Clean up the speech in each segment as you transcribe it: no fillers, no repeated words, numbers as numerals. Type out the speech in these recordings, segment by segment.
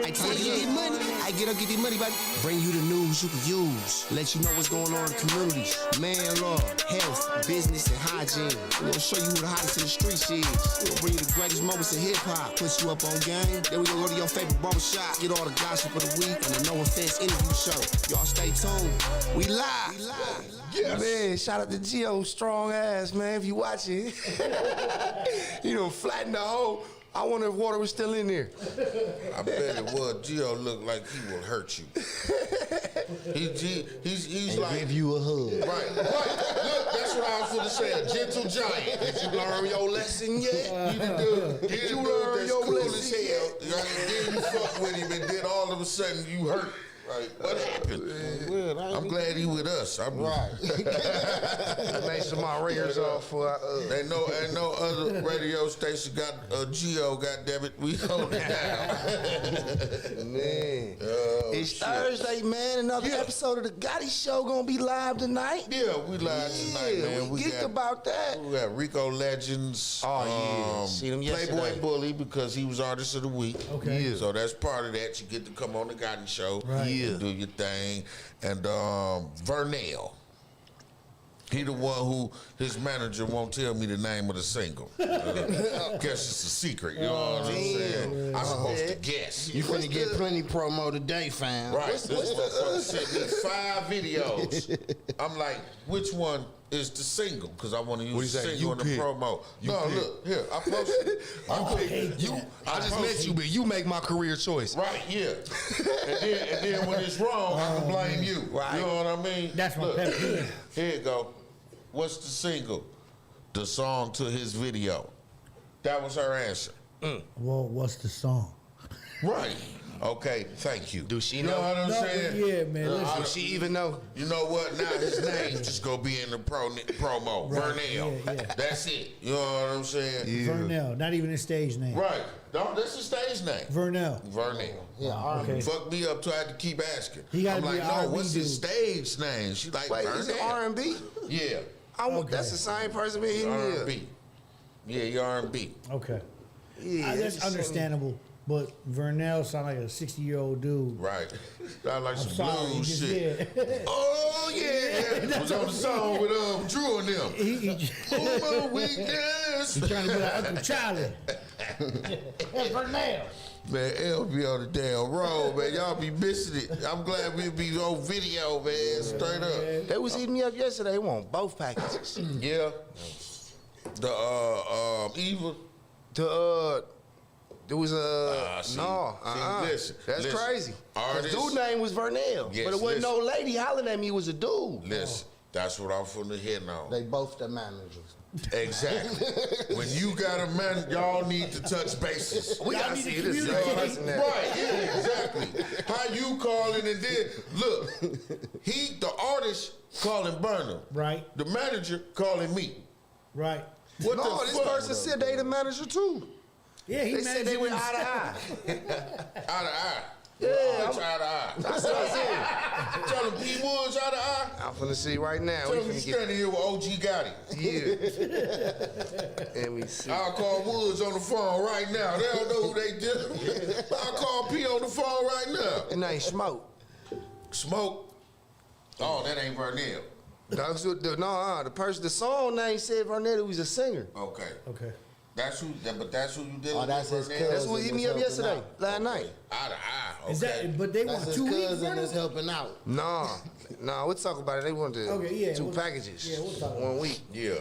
I tell you get money. I get up, get the money, baby. Bring you the news you can use. Let you know what's going on in the community. Man, law, health, business, and hygiene. We're gonna show you who the hottest in the streets is. We'll bring you the greatest moments in hip hop. Put you up on game. Then we gonna go to your favorite barbershop. Get all the gossip of the week and the No Offense interview show. Y'all stay tuned. We live. Yes. Man, shout out to Gio, strong ass, man. If you watching, you know, flatten the hole. I wonder if water was still in there. I bet it was. Gio looked like he will hurt you. He's like give you a hug. Right. Look, that's what I was going to say. A gentle giant. Did you learn your lesson yet? Did you learn your lesson yet? Then you fuck with him, and then all of a sudden you hurt. Right. What happened? I'm glad he with us. I'm right. Made some of my ringers off for ain't no other radio station got Geo, goddammit. We hold it down. Man. It's Thursday, man. Another episode of the Gotti Show gonna be live tonight. Yeah, we live tonight, man. We geeked about that. We got Rico Legends. Oh, yeah. See them yesterday. Playboy Bully, because he was Artist of the Week. Okay. Yeah. So that's part of that. You get to come on the Gotti Show. Right. Yeah. Do your thing. And Vernell. He the one who his manager won't tell me the name of the single. Guess it's a secret. You know what I'm saying? I'm supposed to guess. You finna get plenty promo today, fam. Right. This motherfucker sent me 5 videos. I'm like, which one is the single? Because I want to use the single in the promo. Look, here, I posted. I just met you, but you make my career choice. Right, yeah. and then when it's wrong, I can blame you. Right. You know what I mean? That's my pet peeve. Here you go. What's the single? The song to his video. That was her answer. Well, what's the song? Right. Okay, thank you. Do she You know? know what I'm saying? Yeah, man. Listen. Does she even know? You know what? Now his name just gonna be in the promo. Right, Vernell. yeah. That's it. You know what I'm saying? Yeah. Vernell, not even a stage name. Right. That's his stage name. Vernell. Vernell. Yeah, Okay. Fucked me up till I had to keep asking. He gotta I'm be like, an no, R&B what's his dude. stage name? She like, Wait, is it Vernell. R&B? Yeah. Okay. That's the same person been hitting me up. R&B. Yeah, you R&B. Okay. Yeah, That's understandable. But Vernell sound like a 60-year-old dude. Right. Sound like some Sorry, blues shit. yeah. Oh, yeah. Was on the song with Drew and them. He Oh, my weakness. trying to be like Uncle Charlie. That's Vernell. Man, L be on the damn road, man. Y'all be missing it. I'm glad we be on video, man. Straight up. They was hitting me up yesterday. They want both packages. Yeah. The Eva. There was listen, that's listen. crazy. Artist- The dude name was Vernell, Yes, but it wasn't no listen. lady hollering at me. It was a dude. Listen, that's what I'm finna hit on. They both the managers. Exactly. When you got a man, y'all need to touch bases. We Y'all gotta need see to this communicate. person that. Right, yeah, exactly. How you calling and then look, the artist calling Burnem. Right. The manager calling me. Right. What No, the this fuck? person said they the manager too. Yeah, he They said they went eye to eye. Eye to eye. Yeah, What's eye to eye? That's what I said. Tell him P Woods eye to eye. I'm finna see right now. Tell We him you finna get standing here with OG Gotti. yeah. Let me see. I'll call Woods on the phone right now. They don't know who they did. I'll call P on the phone right now. And ain't Smoke. Smoke. Oh, that ain't Vernell. That's what the person, the song name said Vernell was a singer. Okay. Okay. That's who you did Oh, that's his Vernell? cousin. That's what hit me up yesterday, last night. Eye to eye. Okay. Is that? But they That's want his 2 weeks. cousin brother? that's helping out. Nah, we'll talk about it. They wanted Okay, yeah, 2 we'll- packages. yeah, we'll talk about 1 week. Yeah.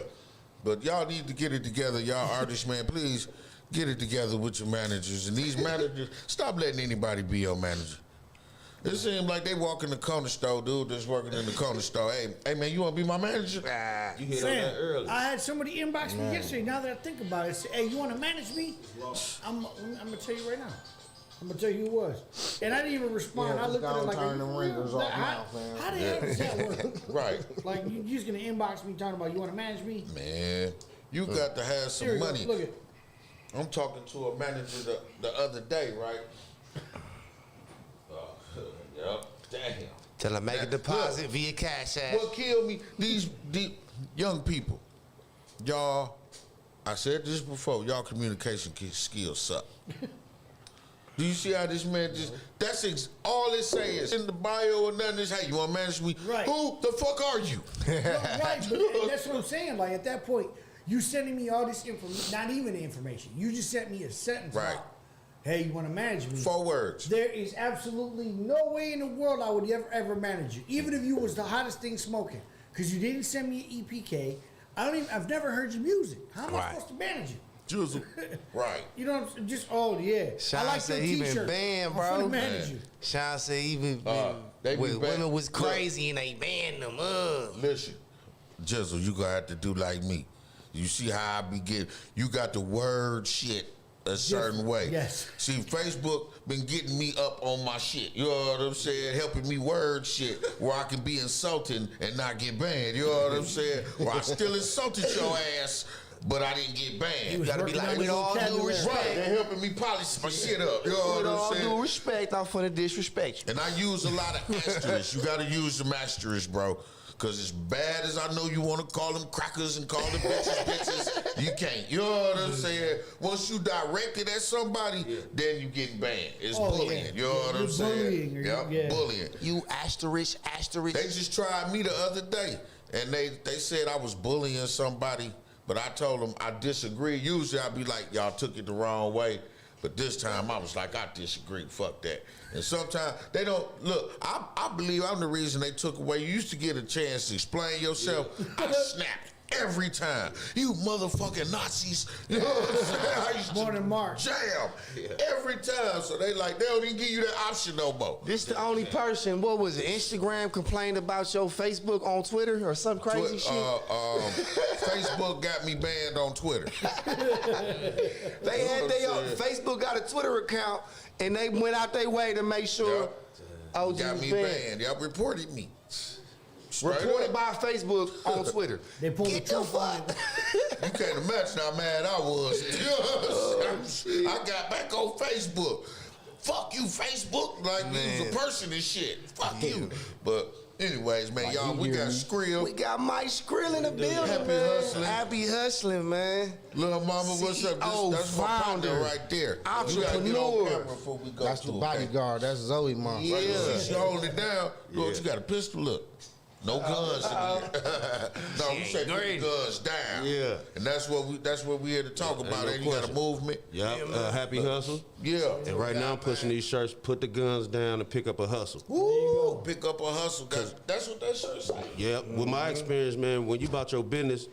But y'all need to get it together. Y'all artists, man, please get it together with your managers. And these managers, stop letting anybody be your manager. It seems like they walk in the corner store, dude that's working in the corner store. Hey man, you want to be my manager? You hit on that Sam, early. I had somebody inbox me yesterday. Now that I think about it, say, "Hey, you want to manage me?" I'm gonna tell you right now. I'm gonna tell you who it was, and I didn't even respond. Yeah, I looked at it just like, go turn "Are you them for real? ringers off How- now, fam." How the hell does that work? Right. Like you just gonna inbox me talking about you want to manage me? Man, you got to have some Here you go. money. Look at. I'm talking to a manager the other day, right? Yep. Damn. Tell them make a deposit via Cash App. What killed me? These young people, y'all. I said this before. Y'all communication skills suck. Do you see how this man just, all it say is in the bio or nothing is, hey, you want to manage me? Right. Who the fuck are you? Right, but that's what I'm saying. Like, at that point, you sending me all this information, not even the information. You just sent me a sentence. Right. Like, hey, you want to manage me? 4 words. There is absolutely no way in the world I would ever manage you, even if you was the hottest thing smoking, because you didn't send me an EPK. I've never heard your music. How am I supposed to manage you? Juicy. Right. You know what I'm saying? Just, oh, yeah. Sean I like said your he been t-shirt. banned, I'm bro. finna manage you. Sean said he been they be banned. women was crazy and they banned them. Listen, Jizzle, you gonna have to do like me. You see how I be getting, you got to word shit a certain way. Yes. See, Facebook been getting me up on my shit. You know what I'm saying? Helping me word shit where I can be insulting and not get banned. You know what I'm saying? Where I still insulted your ass, but I didn't get banned. He was Gotta be working like, on with his all due vocabulary. respect. Right, they helping me polish my shit up. You know With what all I'm saying? due respect, I'm finna disrespect you. And I use a lot of asterisks. You gotta use some asterisks, bro. Cause as bad as I know you wanna call them crackers and call them bitches, you can't. You know what I'm saying? Once you direct it at somebody, then you getting banned. It's bullying. Yeah. You know what I'm You're saying? bullying, yeah. Bullying. You asterisk. They just tried me the other day, and they said I was bullying somebody, but I told them I disagree. Usually I'd be like, y'all took it the wrong way. But this time I was like, I disagree, fuck that. And sometimes they don't, look, I believe I'm the reason they took away. You used to get a chance to explain yourself. I snapped every time. You motherfucking Nazis. You know what I'm saying? I used More than Mark. jam every time. So they don't even give you that option no more. This the only person, what was it, Instagram complained about your Facebook on Twitter or some crazy shit? Facebook got me banned on Twitter. They had Facebook got a Twitter account and they went out their way to make sure OG Got was me banned. banned. Y'all reported me. Straight Reported up. by Facebook on Twitter. They pulled Get the the Trump on fuck. You can't imagine how mad I was. I got back on Facebook. Fuck you, Facebook. Like you was a person and shit. Fuck you. But anyways, man, y'all, we got Skrill. We got Mike Skrill in the building, Happy man. hustling. Happy hustling, man. Little mama, what's up? CEO, That's my partner founder, right there. You gotta get entrepreneur. on camera before we go That's the through, bodyguard. That's Zoe, mom. Okay? Yeah. She hold it down. Look, you got a pistol. Look. No guns in here. No, we say put the guns down. Yeah. And that's what we here to talk about. no And you got a question. movement. Yeah, happy hustle. Yeah. And right now I'm pushing these shirts, put the guns down and pick up a hustle. Ooh, pick up a hustle. That's what that shirt say. Yeah, with my experience, man, when you about your business,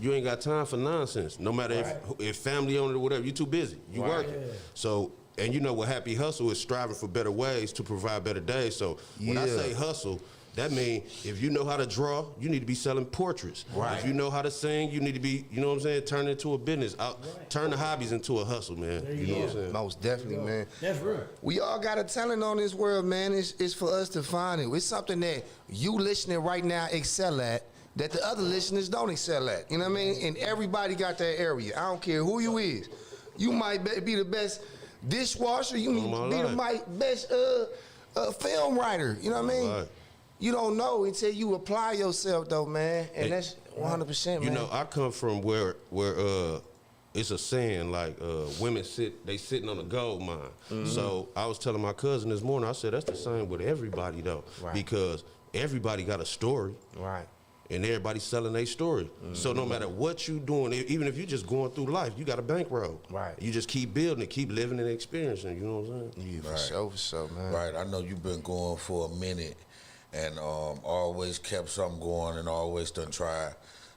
you ain't got time for nonsense. No matter if family owned it or whatever, you too busy. You working. So, and you know what happy hustle is striving for better ways to provide better days. So when I say hustle, that means if you know how to draw, you need to be selling portraits. Right. If you know how to sing, you need to be, you know what I'm saying, turn it into a business. Turn the hobbies into a hustle, man. You know what I'm saying? Most definitely, man. That's real. We all got a talent on this world, man. It's for us to find it. It's something that you listening right now excel at that the other listeners don't excel at. You know what I mean? And everybody got that area. I don't care who you is. You might be the best dishwasher. You All may be my the best film writer. You know what I mean? Right. You don't know until you apply yourself, though, man. And that's 100%, man. You know, I come from where it's a saying like women sitting on a gold mine. Mm-hmm. So I was telling my cousin this morning, I said that's the same with everybody though, Right. because everybody got a story. Right. And everybody's selling their story. So no matter what you doing, even if you're just going through life, you got a bankroll. Right. You just keep building it, keep living and experiencing. You know what I'm saying? Yeah, for sure, man. Right. I know you've been going for a minute and always kept something going and always done try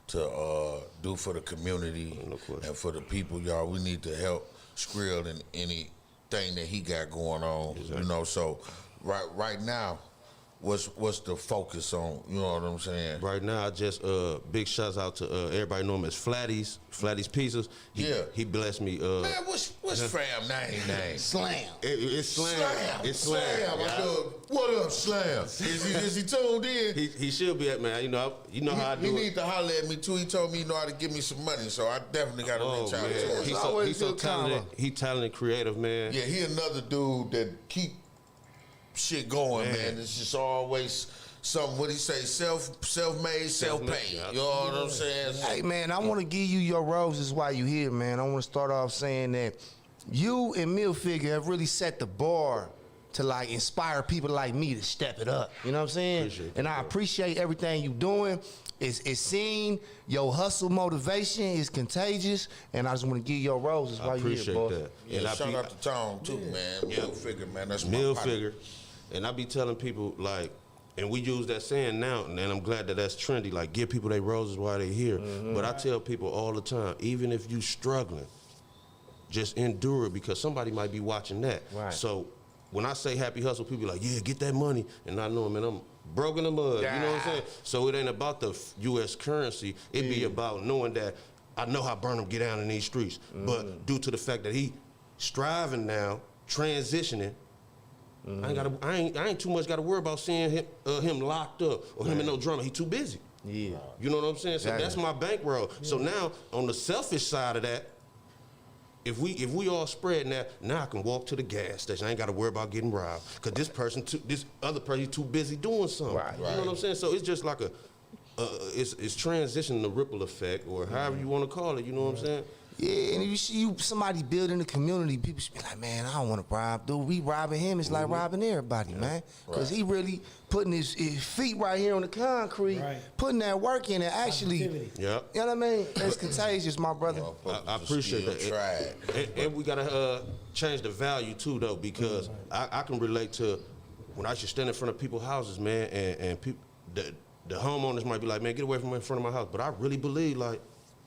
to do for the community No question. and for the people, y'all. We need to help Skrill in anything that he got going on. Exactly. You know, so right now, what's the focus on? You know what I'm saying? Right now, I just big shouts out to everybody know him as Flatties Pizzas. He blessed me. Man, what's fam name? Slam. It's Slam. It's Slam. I know. What up, Slam? Is he tuned in? He should be at, man. You know how I do He it. need to holler at me too. He told me he know how to give me some money, so I definitely got to reach out to him. He's always so good talented. combo. He talented, creative, man. Yeah, he another dude that keep shit going, man. It's just always something. What he say? Self-made, self-paid. yeah. You know what I'm saying? Hey, man, I want to give you your roses while you here, man. I want to start off saying that you and Mill Figure have really set the bar to like inspire people like me to step it up. You know what I'm saying? Appreciate that, and I appreciate everything you doing. It's seen. Your hustle motivation is contagious, and I just want to give you your roses I while you're here, appreciate boy. that. Yeah, And I shout be- out to Tom too, man. Mill Figure, man. That's my Mill partner. Figure. And I be telling people, like, and we use that saying now, and I'm glad that that's trendy, like, give people their roses while they here. But I tell people all the time, even if you struggling, just endure it because somebody might be watching that. Right. So when I say happy hustle, people be like, yeah, get that money. And I know, man, I'm broke in the mud. You know what I'm saying? So it ain't about the U.S. currency. It be about knowing that I know how Burnem get down in these streets. But due to the fact that he striving now, transitioning, I ain't too much got to worry about seeing him locked up or him in no drama. He too busy. Yeah. You know what I'm saying? So Exactly. that's my bankroll. So now on the selfish side of that, if we all spread that, now I can walk to the gas station. I ain't got to worry about getting robbed because this other person too busy doing something. Right. You know what I'm saying? So it's just like it's transitioning the ripple effect or however you want to call it. You know what I'm saying? Yeah, and if you see somebody building a community, people should be like, man, I don't want to rob. Dude, we robbing him. It's like robbing everybody, man. Because he really putting his feet right here on the concrete, putting that work in and actually, Positivity. Yep. you know what I mean? It's contagious, my brother. I appreciate that. Tried. And we gotta change the value too, though, because I can relate to when I should stand in front of people's houses, man, and people, the homeowners might be like, man, get away from in front of my house. But I really believe, like,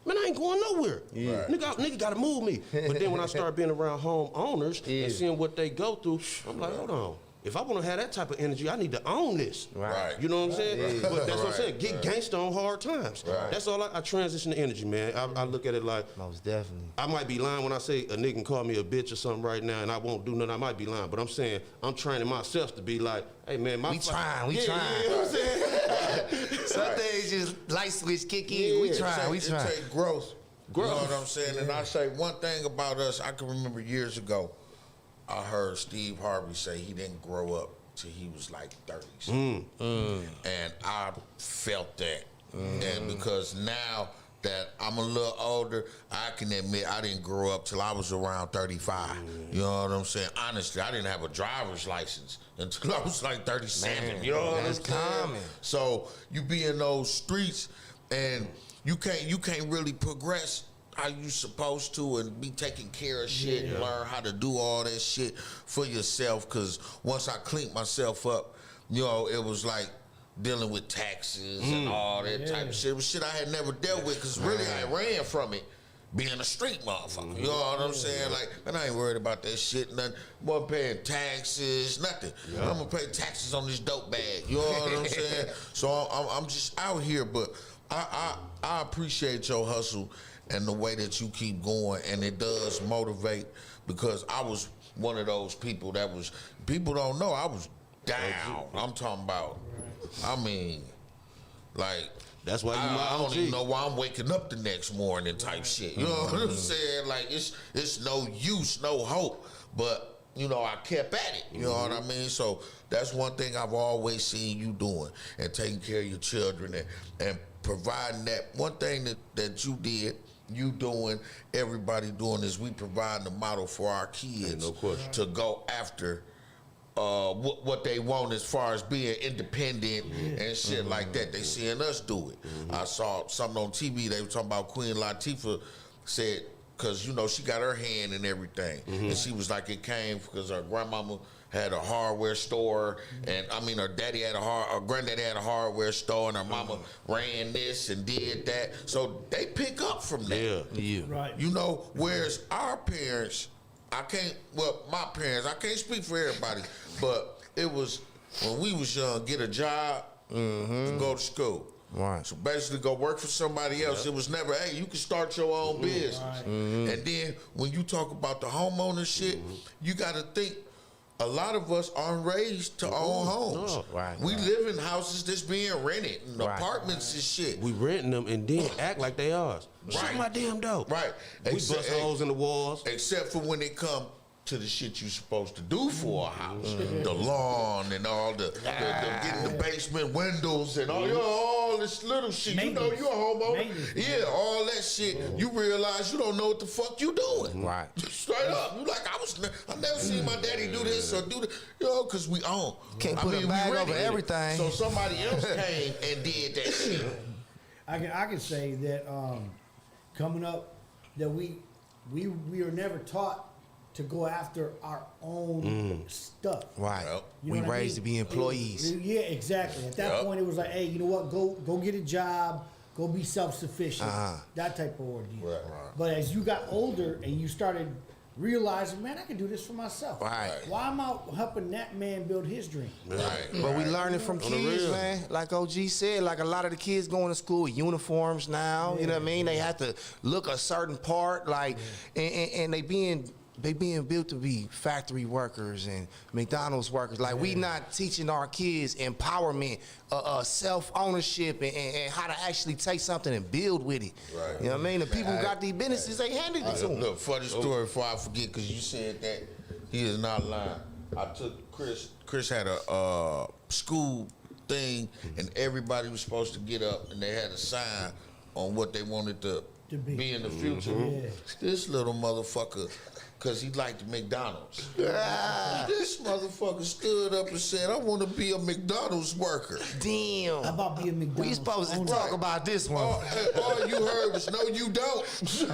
man, I ain't going nowhere. Yeah. Nigga gotta move me. But then when I start being around homeowners and seeing what they go through, I'm like, hold on. If I want to have that type of energy, I need to own this. Right. You know what I'm saying? But that's what I'm saying. Get Right. gangster on hard times. Right. That's all I transition to energy, man. I look at it like, Most definitely. I might be lying when I say a nigga can call me a bitch or something right now and I won't do nothing. I might be lying, but I'm saying I'm training myself to be like, hey man, We trying. You know what I'm saying? Some things just light switch kick in. We trying. It take growth. You know what I'm saying? And I say one thing about us, I can remember years ago, I heard Steve Harvey say he didn't grow up till he was like 30s. And I felt that. And because now that I'm a little older, I can admit I didn't grow up till I was around 35. You know what I'm saying? Honestly, I didn't have a driver's license until I was like 37. Man, you know what I'm that's saying? common. So you be in those streets and you can't really progress how you supposed to and be taking care of shit and learn how to do all that shit for yourself. Cause once I cleaned myself up, you know, it was like dealing with taxes and all that type of shit. It was shit I had never dealt with because really I ran from it. Being a street motherfucker, you know what I'm saying? Like, man, I ain't worried about that shit. Nothing. Wasn't paying taxes, nothing. I'm gonna pay taxes on this dope bag. You know what I'm saying? So I'm just out here, but I appreciate your hustle and the way that you keep going, and it does motivate because I was one of those people that was. People don't know I was down. I'm talking about. I mean, like. That's why you my I don't OG. even know why I'm waking up the next morning type shit. You know what I'm saying? Like it's no use, no hope. But you know, I kept at it. You know what I mean? So that's one thing I've always seen you doing and taking care of your children and providing that. One thing that you did, you doing, everybody doing is we providing a model for our kids no question. to go after what they want as far as being independent and shit like that. They seeing us do it. I saw something on TV. They were talking about Queen Latifah said, because, you know, she got her hand in everything. And she was like, it came because her grandmama had a hardware store, and I mean her daddy had her granddaddy had a hardware store, and her mama ran this and did that. So they pick up from that. Yeah. Right. You know, whereas our parents, my parents, I can't speak for everybody, but it was when we was young, get a job and go to school. Right. So basically go work for somebody else. It was never, hey, you can start your own business. And then when you talk about the homeowner shit, you got to think, a lot of us aren't raised to own homes. No. Right, We right. live in houses that's being rented and Right. apartments and shit. We renting them and then act like they ours. Shut Right. my damn door. Right. We bust holes in the walls. Except for when it come to the shit you supposed to do for a house. The lawn and all the getting the basement windows and all this little shit. You know you a homeowner. Yeah, all that shit. You realize you don't know what the fuck you doing. Right. Straight up. You like, I never seen my daddy do this or do that. You know, because we own. Can't put a bag over everything. So somebody else came and did that shit. I can say that coming up, that we are never taught to go after our own stuff. Right. Yep. You know We what I raised mean? to be employees. Yeah, exactly. At that point, it was like, hey, you know what? Go get a job. Go be self-sufficient. That type of ordeal. Right. But as you got older and you started realizing, man, I can do this for myself. Right. Why am I helping that man build his dream? Right. But we learning from On the kids, real. man. Like OG said, like a lot of the kids going to school with uniforms now. You know what I mean? They have to look a certain part, like, and they being built to be factory workers and McDonald's workers. Like, we not teaching our kids empowerment, self-ownership, and how to actually take something and build with it. Right. You know what I mean? The people who got these businesses, they handed it to them. Look, funny story before I forget, because you said that he is not lying. I took Chris had a school thing, and everybody was supposed to get up, and they had a sign on what they wanted to be in the future. This little motherfucker, because he liked McDonald's. This motherfucker stood up and said, I want to be a McDonald's worker. Damn. How about being McDonald's? We supposed to owner? talk about this one. All you heard was, no, you don't. Straight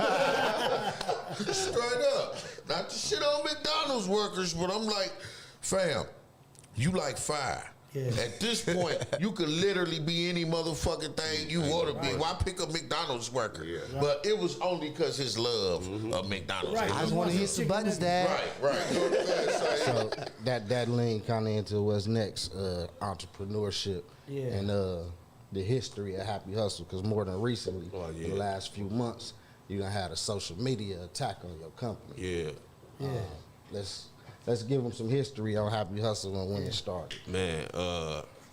up. Not to shit on McDonald's workers, but I'm like, fam, you like fire. Yeah. At this point, you could literally be any motherfucking thing you want to be. Why pick a McDonald's worker? But it was only because his love of McDonald's. Right. I just want to hit some buttons, Dad. Right. You know what I'm saying? So that lean kind of into what's next, entrepreneurship and the history of Happy Hustle. Because more than recently, in the last few months, you done had a social media attack on your company. Yeah. Let's give them some history on Happy Hustle and when it started. Man,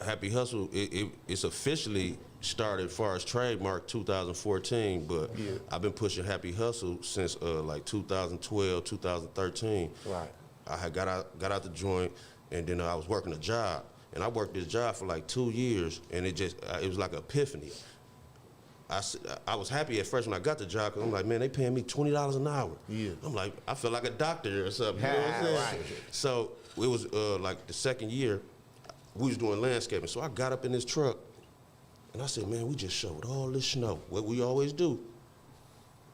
Happy Hustle, it's officially started as far as trademark 2014, but I've been pushing Happy Hustle since like 2012, 2013. Right. I had got out the joint, and then I was working a job, and I worked this job for like 2 years, and it was like an epiphany. I was happy at first when I got the job, because I'm like, man, they paying me $20 an hour. Yeah. I'm like, I feel like a doctor or something. You know what I'm saying? Right. So it was like the second year, we was doing landscaping. So I got up in this truck, and I said, man, we just shoveled all this snow, what we always do.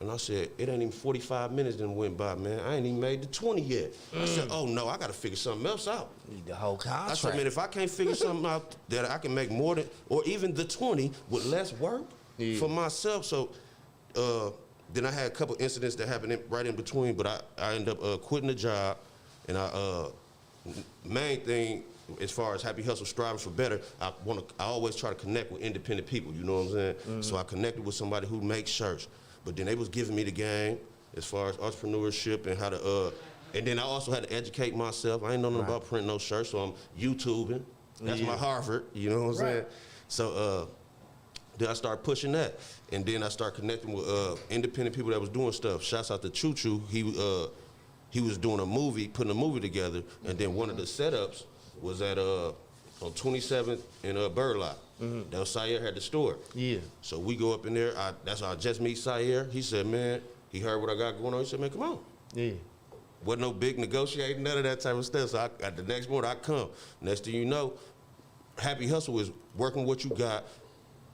And I said, it ain't even 45 minutes that went by, man. I ain't even made the 20 yet. I said, oh no, I gotta figure something else out. Need the whole contract. I said, man, if I can't figure something out that I can make more than, or even the 20 with less work for myself. So then I had a couple incidents that happened right in between, but I ended up quitting the job. And main thing, as far as Happy Hustle striving for better, I always try to connect with independent people, you know what I'm saying? So I connected with somebody who makes shirts. But then they was giving me the game as far as entrepreneurship and how to, and then I also had to educate myself. I ain't know nothing about printing no shirts, so I'm YouTubing. That's my Harvard, you know what I'm saying? So then I started pushing that. And then I started connecting with independent people that was doing stuff. Shouts out to Choo Choo. He was doing a movie, putting a movie together, and then one of the setups was at on 27th in Burlock. That was Syer had the store. Yeah. So we go up in there. That's how I just meet Syer. He said, man, he heard what I got going on. He said, man, come on. Yeah. Wasn't no big negotiating, none of that type of stuff. So the next morning I come. Next thing you know, Happy Hustle is working what you got,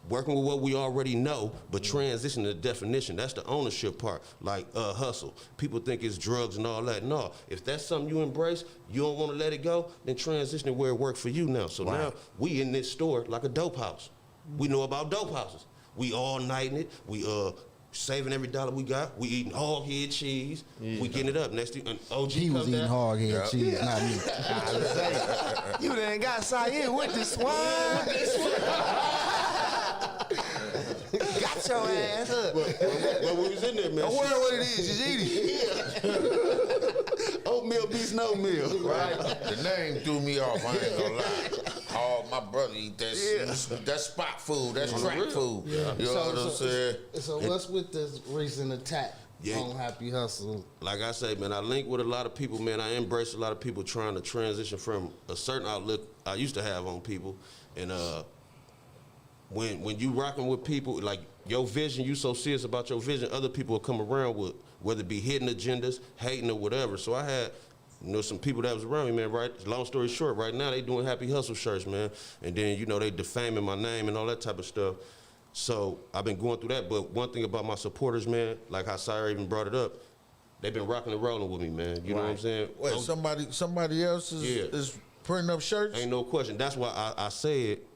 working with what we already know, but transitioning the definition. That's the ownership part, like hustle. People think it's drugs and all that. No, if that's something you embrace, you don't want to let it go, then transition it where it works for you now. So now we in this store like a dope house. We know about dope houses. We all nighting it. We saving every dollar we got. We eating hog head cheese. We getting it up. Next thing, OG He was eating hog head cheese, not me. You done got Syer with the swine. Got your ass up. Well, we was in there, man. Don't worry what it is, just eat it. Oatmeal beats no meal. Right. The name threw me off, I ain't gonna lie. Oh, my brother eat that that's spot food, that's track food. You know what I'm saying? So what's with this recent attack on Happy Hustle. Like I say, man, I link with a lot of people, man. I embrace a lot of people trying to transition from a certain outlook I used to have on people. And when you rocking with people, like your vision, you so serious about your vision, other people will come around with, whether it be hidden agendas, hating or whatever. So I had, some people that was around me, man, right? Long story short, right now they doing Happy Hustle shirts, man. And then, they defaming my name and all that type of stuff. So I've been going through that. But one thing about my supporters, man, like how Sire even brought it up, they've been rocking and rolling with me, man. You know what I'm saying? Wait, somebody else is printing up shirts? Ain't no question. That's why I say it,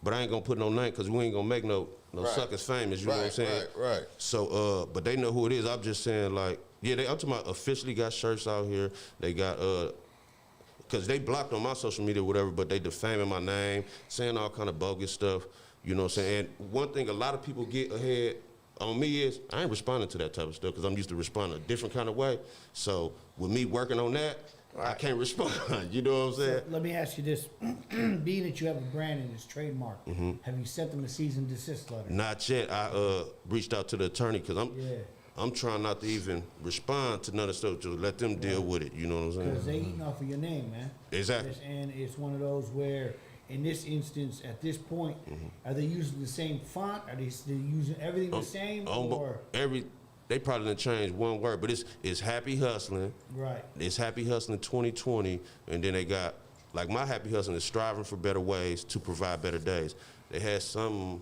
but I ain't gonna put no name because we ain't gonna make no suckers famous. You know what I'm saying? Right. So, but they know who it is. I'm just saying, like, yeah, I'm talking about officially got shirts out here. They got because they blocked on my social media or whatever, but they defaming my name, saying all kind of bogus stuff. You know what I'm saying? And one thing a lot of people get ahead on me is I ain't responding to that type of stuff because I'm used to responding a different kind of way. So with me working on that, I can't respond. You know what I'm saying? So let me ask you this. Being that you have a brand and it's trademark, have you sent them a cease and desist letter? Not yet. I reached out to the attorney because I'm trying not to even respond to none of the stuff, to let them deal with it. You know what I'm saying? Because they eating off of your name, man. Exactly. And it's one of those where, in this instance, at this point, are they using the same font? Are they still using everything the same? Or they probably done changed one word, but it's Happy Hustling. right? It's Happy Hustling 2020, and then they got, like, my Happy Hustling is striving for better ways to provide better days. They had something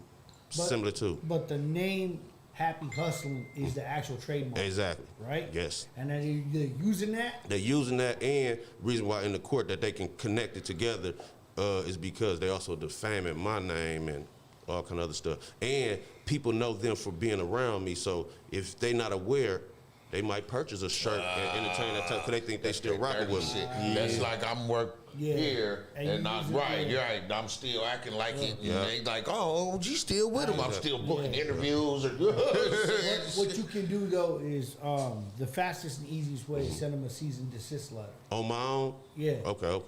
similar to. But the name Happy Hustling is the actual trademark. Exactly. Right? Yes. And then they're using that? They're using that, and reason why in the court that they can connect it together is because they also defaming my name and all kind of other stuff. And people know them for being around me, so if they not aware, they might purchase a shirt and entertain that time because they think they still rocking with me. That's like I'm here, and I'm right. You're right. I'm still acting like it. And they like, oh, OG still with him. I'm still booking interviews. What you can do though is the fastest and easiest way is send them a cease and desist letter. On my own? Yeah. Okay.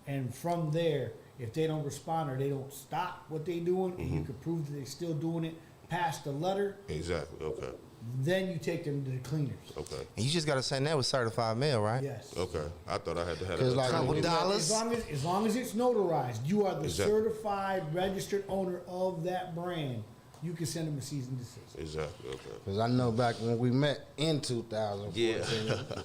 And from there, if they don't respond or they don't stop what they doing, and you can prove that they're still doing it past the letter. Exactly. Okay. Then you take them to the cleaners. Okay. And you just got to send that with certified mail, right? Yes. Okay. I thought I had to have Cause that. like Couple dollars. As long as it's notarized, you are the Exactly. certified registered owner of that brand. You can send them a cease and desist. Exactly. Okay. Cause I know back when we met in 2014,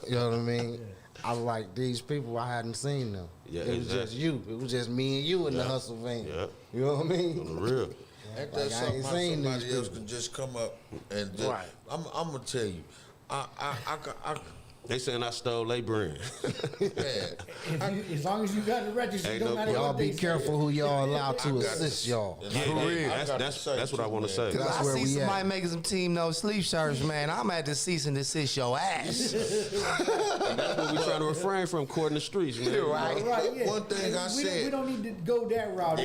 you know what I mean? I was like, these people, I hadn't seen them. Yeah, it was just you. It was just me and you in the hustle van. Yeah. You know what I mean? On the real. Ain't Like, that I ain't something seen somebody these else people. can just come up and just, Right. I'm gonna tell you, I They saying I stole their brand. man, As long as you got it registered, Ain't don't no matter Y'all what they be say. careful who y'all allow to I got assist it. y'all. And Yeah, I got to say that's what I too, want to man. say. That's I where see we somebody at. making some team no sleep shirts, man. I'm at to cease and desist your ass. That's what we trying to refrain from, courting the streets, man. Right. Right, yeah. One thing I we said- we don't need to go that route.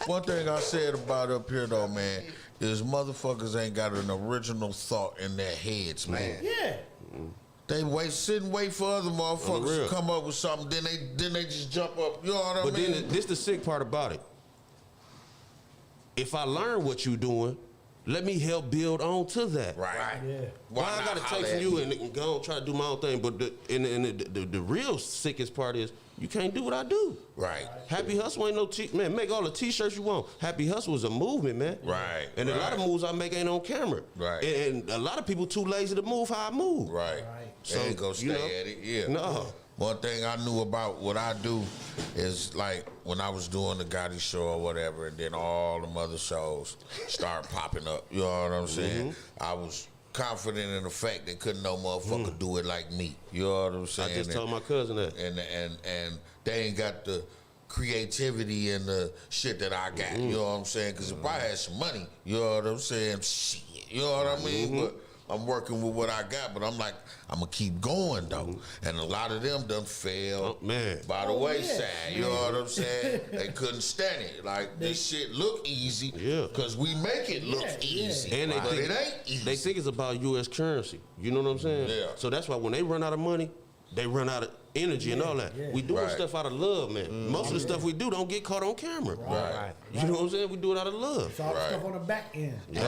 One thing I said about up here though, man, is motherfuckers ain't got an original thought in their heads, man. Yeah. They sit and wait for other On the motherfuckers real. to come up with something, then they just jump up. You know what I But mean? then this the sick part about it. If I learn what you doing, let me help build on to that. right. Yeah. Why I not gotta holler take from at you me? and go and try to do my own thing? But the real sickest part is you can't do what I do. Right. Happy Hustle ain't no man. Make all the T-shirts you want. Happy Hustle is a movement, man. Right, And a lot of right. moves I make ain't on camera. Right. And a lot of people too lazy to move how I move. Right. So, They ain't gonna stay you know, at it. Yeah. no. One thing I knew about what I do is like when I was doing the Gotti show or whatever, and then all the other shows start popping up. You know what I'm saying? I was confident in the fact that couldn't no motherfucker do it like me. You know what I'm I saying? just told my cousin that. and they ain't got the creativity and the shit that I got. You know what I'm saying? Because if I had some money, you know what I'm saying? Shit, you know what I mean? But I'm working with what I got, but I'm like, I'm gonna keep going though. And a lot of them done failed Oh, man. by the Oh, wayside. yeah. You know what I'm saying? They couldn't stand it. Like this shit look easy, Yeah. because we make it look Yeah. easy, And but it ain't easy. They think it's about U.S. currency. You know what I'm saying? Yeah. So that's why when they run out of money, they run out of energy and all that. We doing stuff out of love, man. Most of the stuff we do don't get caught on camera. Right. You know what I'm saying? We do it out of love. It's all the stuff on the back end. Right.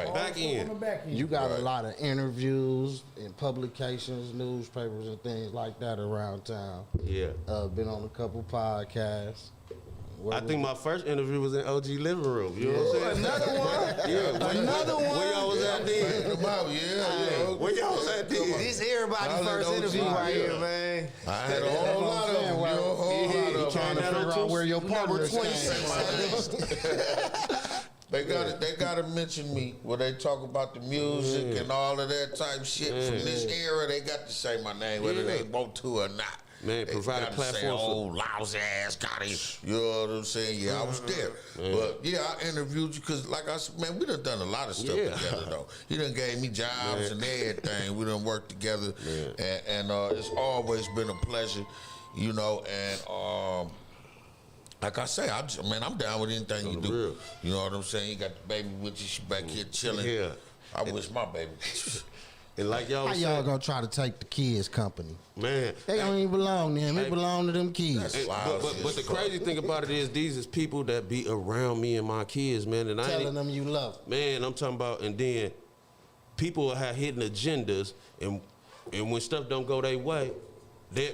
All Back the stuff end. on the back end. You got a lot of interviews in publications, newspapers, and things like that around town. Yeah. Been on a couple podcasts. I think my first interview was in OG living room. You know what I'm saying? Another one. Yeah. Another one. Where y'all was at then? Where y'all was at then? This everybody's Y'all first in OG, interview right yeah. here, man. I had a whole lot of them. Well, A whole lot of them. Trying to figure out where your Number partner 26. They gotta mention me when they talk about the music and all of that type shit from this era. They got to say my name whether they want to or not. Man, They provide a gotta platform say, for- "Oh, lousy ass Gotti." You know what I'm saying? Yeah, I was there. But yeah, I interviewed you because, like I said, man, we done a lot of stuff together though. He done gave me jobs and everything. We done worked together, and it's always been a pleasure, you know. And like I say, I'm down with anything you do. real. You know what I'm saying? You got the baby with you, she back here chilling. Yeah. I wish my baby. And like y'all How was y'all saying, gonna try to take the kids' company? man. They don't even belong to them. It belong to them kids. Hey, Wow, but the crazy thing about it is these is people that be around me and my kids, man. And I Telling ain't, them you love them. man, I'm talking about, and then people have hidden agendas, and when stuff don't go their way,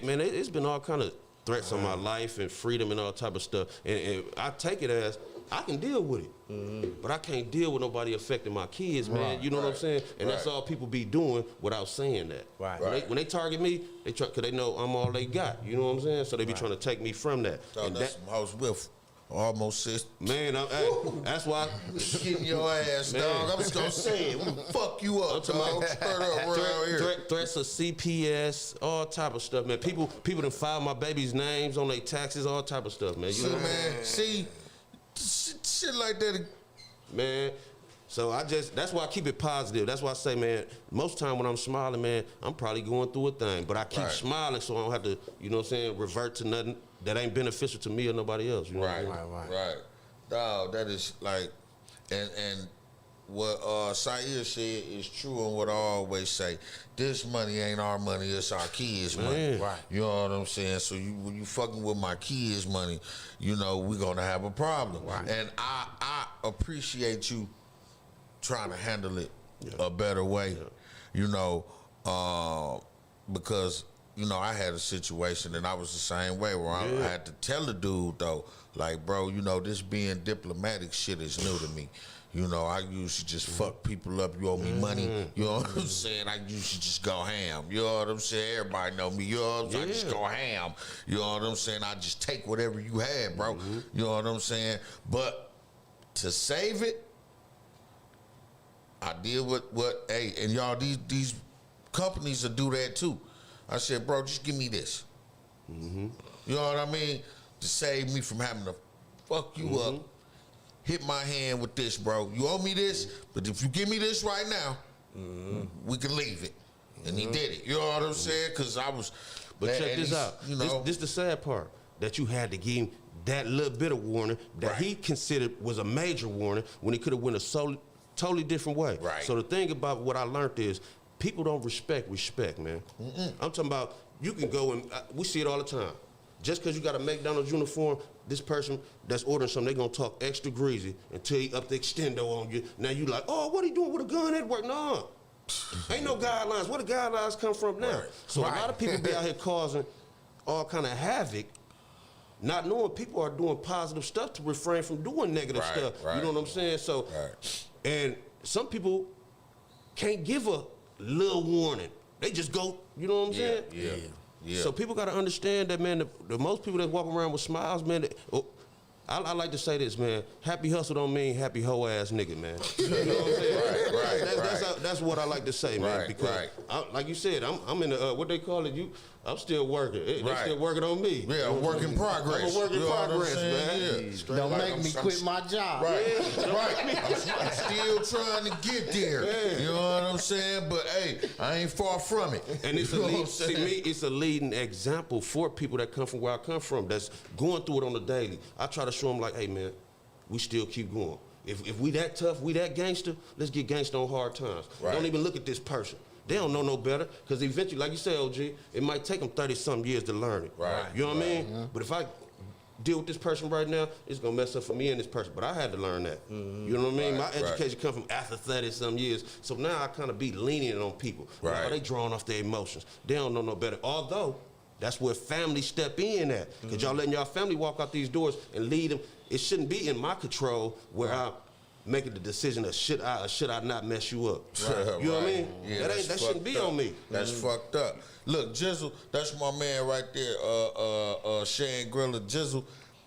man, it's been all kind of threats on my life and freedom and all type of stuff. And I take it as I can deal with it, but I can't deal with nobody affecting my kids, man. Right. You know what I'm saying? And that's all people be doing without saying that. Right. When they target me, they try because they know I'm all they got. You know what I'm saying? So they be trying to take me from that. So And that's that, some house with almost 6. man, hey, that's why. Getting your ass, dog. I'm just gonna say it. We fuck you up, dog. Straight up around here. Threats of CPS, all type of stuff, man. People done file my baby's names on their taxes, all type of stuff, man. You See, know, man. See, shit like that. man. So that's why I keep it positive. That's why I say, man, most time when I'm smiling, man, I'm probably going through a thing. But I keep Right. smiling so I don't have to, you know what I'm saying, revert to nothing that ain't beneficial to me or nobody else. You know what I mean? Right. Dog, that is like, and what Sair said is true, and what I always say: this money ain't our money; it's our kids' money. Man. Right. You know what I'm saying? So when you fucking with my kids' money, you know we're gonna have a problem. Right. And I appreciate you trying to handle it a better way. You know, because you know I had a situation and I was the same way where I had to tell the dude though, like, bro, you know this being diplomatic shit is new to me. You know, I usually just fuck people up. You owe me money. You know what I'm saying? I usually just go ham. You know what I'm saying? Everybody know me. You know what I'm saying? I just go ham. You know what I'm saying? I just take whatever you had, bro. You know what I'm saying? But to save it, I did what hey, and y'all, these companies will do that too. I said, bro, just give me this. You know what I mean? To save me from having to fuck you up. Hit my hand with this, bro. You owe me this, but if you give me this right now, we can leave it. And he did it. You know what I'm saying? Because I was. But check and this he's, out. You know, This the sad part, that you had to give him that little bit of warning that he considered was a major warning when he could have went a totally different way. Right. So the thing about what I learned is people don't respect, man. I'm talking about you can go and we see it all the time. Just because you got a McDonald's uniform, this person that's ordering something, they gonna talk extra greasy until he up the extendo on you. Now you like, oh, what are you doing with a gun at work? No, ain't no guidelines. Where the guidelines come from now? So a lot of people be out here causing all kind of havoc, not knowing people are doing positive stuff to refrain from doing negative stuff. You know what I'm saying? So, and some people can't give a little warning. They just go, you know what I'm saying? Yeah. So people got to understand that, man, the most people that walk around with smiles, man, I like to say this, man. Happy hustle don't mean happy hoe ass nigga, man. You know what I'm saying? That's what I like to say, man. Because like you said, I'm in the what they call it. I'm still working. They still working on me. Yeah, a work in progress. I'm a work in You know what I'm progress, saying? man. Yeah. Don't make me quit my job. I'm still trying to get there. You know what I'm saying? But hey, I ain't far from it. And it's You know what I'm saying? it's a leading example for people that come from where I come from, that's going through it on the daily. I try to show them like, hey man, we still keep going. If we that tough, we that gangster, let's get gangster on hard times. Don't even look at this person. They don't know no better, because eventually, like you say, OG, it might take them 30-something years to learn it. Right. You know what I mean? Yeah. But if I deal with this person right now, it's gonna mess up for me and this person. But I had to learn that. You know what I mean? My education come from after 30-some years. So now I kind of be lenient on people. Right. Now they drawing off their emotions. They don't know no better. Although, that's where family step in at. Because y'all letting y'all family walk out these doors and lead them. It shouldn't be in my control where I'm making the decision of should I or should I not mess you up. Right. You know what I mean? Yeah, that shouldn't be on me. That's fucked up. Look, Jizzle, that's my man right there, Shane Griller. Jizzle,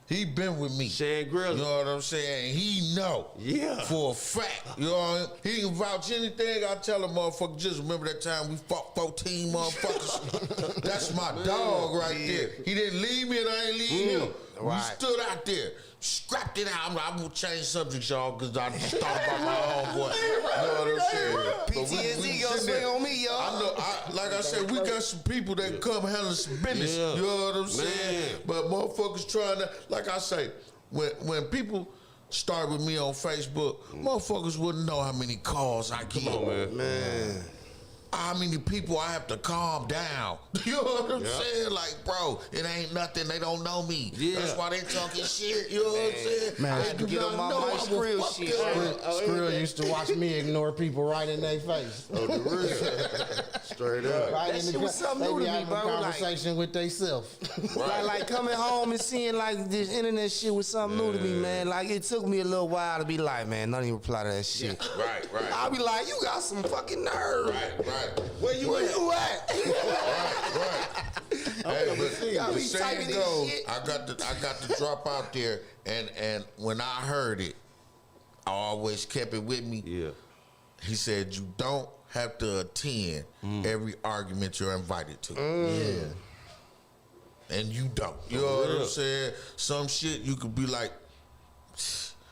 he been with me. Shane Griller. You know what I'm saying? He know. Yeah. For a fact. You know what I mean? He can vouch anything I tell him, motherfucker. Jizzle, remember that time we fought 14 motherfuckers? That's my dog right there. He didn't leave me and I ain't leave him. Right. We stood out there. Scrapped it out. I'm gonna change subjects, y'all, because I just thought about my homeboy. You know what I'm saying? But PTSD gonna swing on me, y'all. I know. Like I said, we got some people that come handle some business. Yeah. You know what I'm saying? Man. But motherfuckers trying to, like I say, when people start with me on Facebook, motherfuckers wouldn't know how many calls I get. Come on, man. How many people I have to calm down. You know what I'm saying? Like, bro, it ain't nothing. They don't know me. Yeah. That's why they talking shit. You know what I'm saying? Man, I I had do to get not on my know mic I will Skrill fuck shit. them. Skrill used to watch me ignore people right in their face. Oh, the real. Straight up. Right That in the shit was something they new be to me, having bro, a like- conversation with theyself. Like coming home and seeing like this internet shit was something new to me, man. Like it took me a little while to be like, man, don't even reply to that shit. Right. I'll be like, you got some fucking nerve. Right. Where you at? Right. Hey, but Y'all the be saying typing this goes, shit. I got to drop out there, and when I heard it, I always kept it with me. Yeah. He said, you don't have to attend every argument you're invited to. And you don't. You know what I'm saying? Some shit you could be like,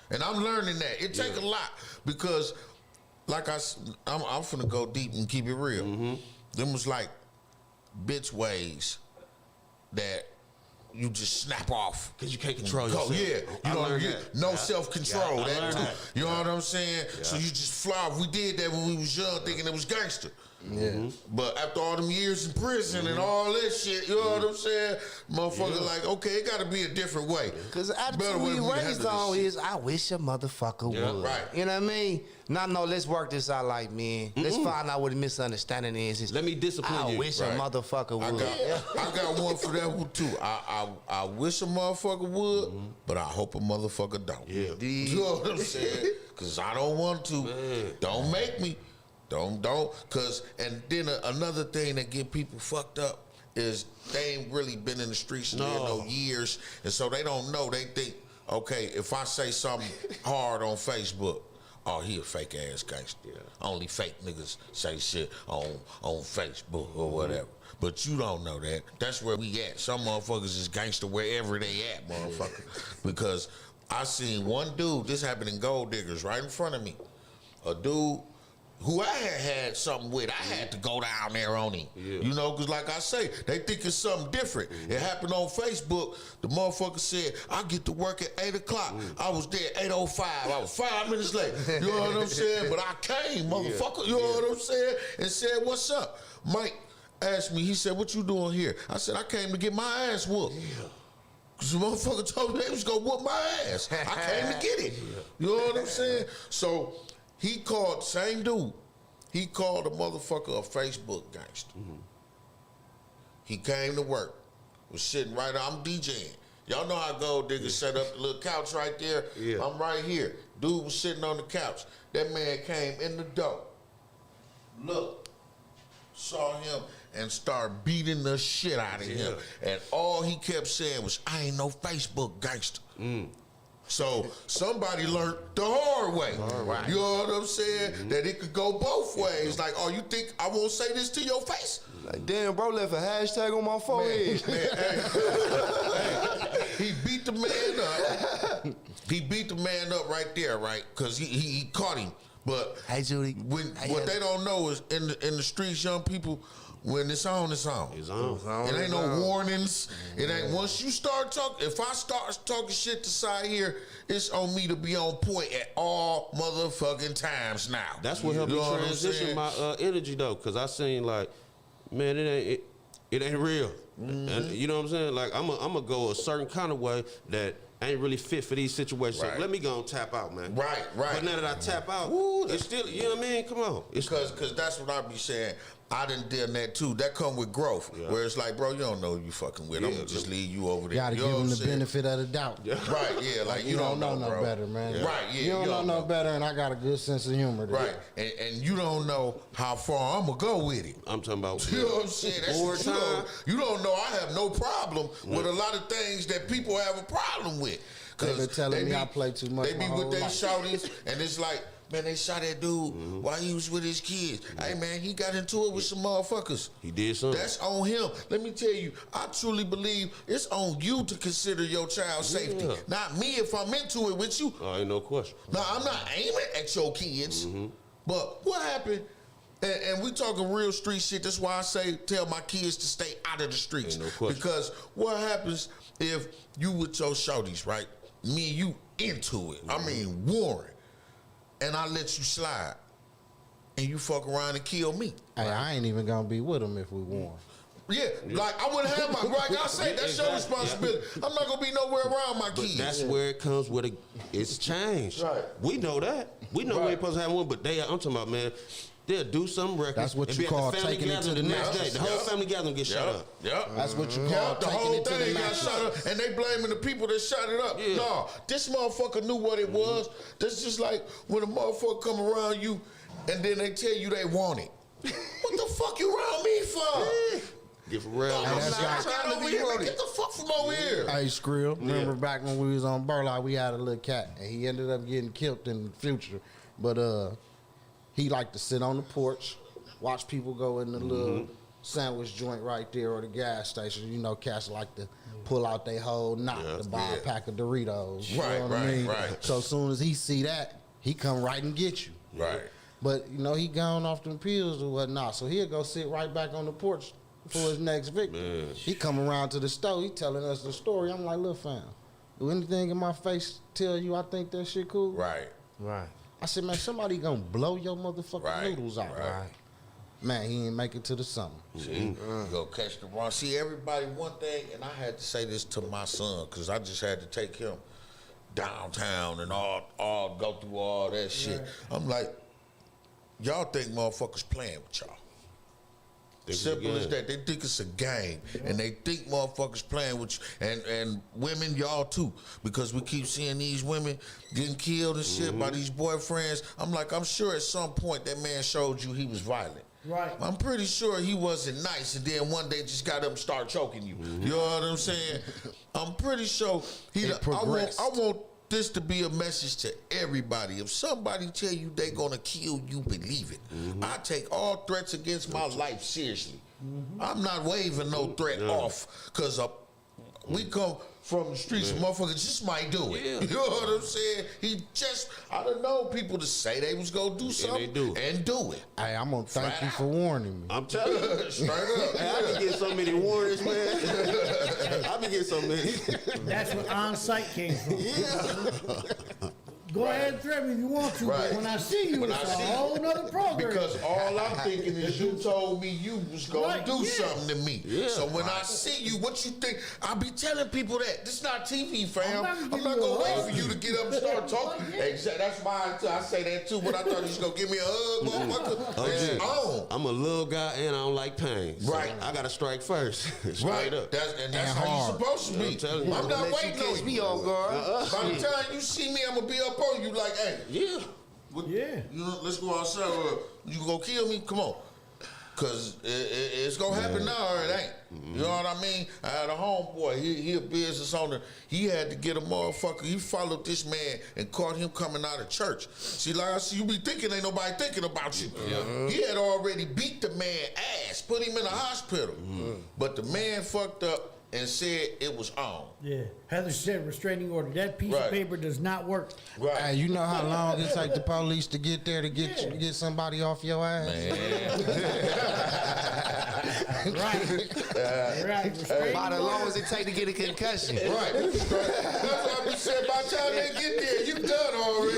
and I'm learning that. It take a lot because, like I'm finna go deep and keep it real. Them was like bitch ways that you just snap off. Because you can't control Go, yourself. yeah. I You know, learned you, that. no Yeah. self-control. Yeah, I that learned too. that. You know what I'm saying? So you just fly off. We did that when we was young, thinking it was gangster. Yeah. But after all them years in prison and all that shit, you know what I'm saying? Motherfucker like, okay, it got to be a different way. Because the Better attitude way we to raised handle this on shit. is, I wish a motherfucker would. right. You know what I mean? No, let's work this out like, man. Let's find out what the misunderstanding is. It's, Let me discipline I you. wish Right. a motherfucker I would. got one for that one too. I wish a motherfucker would, but I hope a motherfucker don't. Yeah. You know what I'm saying? Because I don't want to. Don't make me. Don't. Because, and then another thing that get people fucked up is they ain't really been in the streets in no years, and so they don't know. They think, okay, if I say something hard on Facebook, oh, he a fake ass gangster. Only fake niggas say shit on Facebook or whatever. But you don't know that. That's where we at. Some motherfuckers is gangster wherever they at, motherfucker. Because I seen one dude, this happened in Gold Diggers right in front of me. A dude who I had something with, I had to go down there on him. You know, because like I say, they think it's something different. It happened on Facebook. The motherfucker said, I get to work at 8 o'clock. I was there at 8:05. I was 5 minutes late. You know what I'm saying? But I came, motherfucker. You know what I'm saying? And said, what's up? Mike asked me, he said, what you doing here? I said, I came to get my ass whooped. Because the motherfucker told me they was going to whoop my ass. I came to get it. You know what I'm saying? So he called, same dude, he called a motherfucker a Facebook gangster. He came to work, was sitting right there. I'm DJing. Y'all know how Gold Digger set up the little couch right there? Yeah. I'm right here. Dude was sitting on the couch. That man came in the door. Look, saw him and started beating the shit out of him. And all he kept saying was, I ain't no Facebook gangster. So somebody learned the hard way. You know what I'm saying? That it could go both ways. Like, oh, you think I won't say this to your face? Like, damn, bro left a hashtag on my forehead. He beat the man up. He beat the man up right there, right? Because he caught him. But Hey, Judy. what they don't know is in the streets, young people When it's on, it's on. It's on. It ain't no warnings. It ain't once you start talking. If I start talking shit to side here, it's on me to be on point at all motherfucking times now. That's what helped me transition my energy though, cause I seen like, man, it ain't real. And you know what I'm saying? Like I'm gonna go a certain kind of way that ain't really fit for these situations. Right. So let me go and tap out, man. Right. But now that I tap out, it's still, you know what I mean? Come on. Because that's what I be saying. I done done that too. That come with growth. Yeah. Where it's like, bro, you don't know who you fucking with. I'm gonna just leave you over there. Gotta give them the benefit of the doubt. Yeah. Right, yeah. Like you don't know no better, man. Yeah. Right, yeah. You don't know no better, and I got a good sense of humor. Right. And you don't know how far I'm gonna go with it. I'm talking about you know what I'm saying? That's what you don't know. I have no problem with a lot of things that people have a problem with. They've been telling me I play too much. They be with their shouties, and it's like, man, they shot that dude while he was with his kids. Hey, man, he got into it with some motherfuckers. He did something. That's on him. Let me tell you, I truly believe it's on you to consider your child's safety. Not me if I'm into it with you. Oh, ain't no question. Now, I'm not aiming at your kids. But what happened, and we talking real street shit, that's why I say tell my kids to stay out of the streets. Ain't no question. Because what happens if you with your shorties, right? Me and you into it. I mean, warring. And I let you slide, and you fuck around and kill me. Hey, I ain't even gonna be with them if we won. Yeah, like I wouldn't have my, like I say, that's your responsibility. I'm not gonna be nowhere around my kids. That's where it comes with it's changed. Right. We know that. We know we ain't supposed to have one, but I'm talking about, man, they'll do something reckless. That's what and you be at call the family taking it to the next next. day. The whole family gathering get shot up. Yep. That's what you call The taking whole it to the thing got max. shot up, and they blaming the people that shot it up. Yeah. No, this motherfucker knew what it was. That's just like when a motherfucker come around you, and then they tell you they want it. What the fuck you around me for? Get for real. I'm that's not like- trying over here. Man, get the fuck from over here. Hey, Skrill, remember back when we was on Burlock, we had a little cat, and he ended up getting killed in the future. But he liked to sit on the porch, watch people go in the little sandwich joint right there or the gas station. You know, cats like to pull out their whole knot to buy a pack of Doritos. You know what I mean? Right. So as soon as he see that, he come right and get you. Right. But, you know, he gone off them pills or whatnot, so he'll go sit right back on the porch for his next victim. Man. He come around to the store, he telling us the story. I'm like, look, fam, do anything in my face tell you I think that shit cool? Right. I said, man, somebody gonna blow your motherfucking noodles out. Right. Man, he ain't make it to the summer. See, go catch the wrong. See, everybody, one thing, and I had to say this to my son, because I just had to take him downtown and all go through all that shit. I'm like, y'all think motherfuckers playing with y'all. Simple as that. They think it's a game, and they think motherfuckers playing with you, and women, y'all too, because we keep seeing these women getting killed and shit by these boyfriends. I'm like, I'm sure at some point that man showed you he was violent. Right. I'm pretty sure he wasn't nice, and then one day just got up and started choking you. You know what I'm saying? I'm pretty sure I want this to be a message to everybody. If somebody tell you they gonna kill you, believe it. I take all threats against my life seriously. I'm not waving no threat off, because we come from the streets, motherfuckers just might do it. You know what I'm saying? I don't know people to say they was gonna do something and do it. Hey, I'm gonna thank you for warning me. I'm telling you. Straight up. Hey, I been getting so many warnings, man. I been getting so many. That's where on-site came from. Go ahead and threaten me if you want to, Right. but when I see you, it's a whole nother program. Because all I'm thinking is you told me you was gonna do something to me. So when I see you, what you think? I be telling people that. This not TV, fam. I'm not gonna wait for you to get up and start talking. Exactly. That's why I say that too, but I thought he was gonna give me a hug, motherfucker. It's on. I'm a little guy and I don't like pain. So Right. I gotta strike first. Straight up. That's how you supposed to be. I'm telling you. I'm not waiting on you. Me on guard. By the time you see me, I'm gonna be up on you like, hey, Yeah. you know, let's go outside. You gonna kill me? Come on. Cause it's gonna happen now or it ain't. You know what I mean? I had a homeboy, he a business owner. He had to get a motherfucker. He followed this man and caught him coming out of church. See, like I see, you be thinking ain't nobody thinking about you. He had already beat the man ass, put him in the hospital. But the man fucked up and said it was on. Yeah. Heather said restraining order. That piece of paper does not work. Right. Hey, you know how long it take the police to get there to get somebody off your ass? Right. About as long as it take to get a concussion. Right. That's what I be saying. By the time they get there, you done already.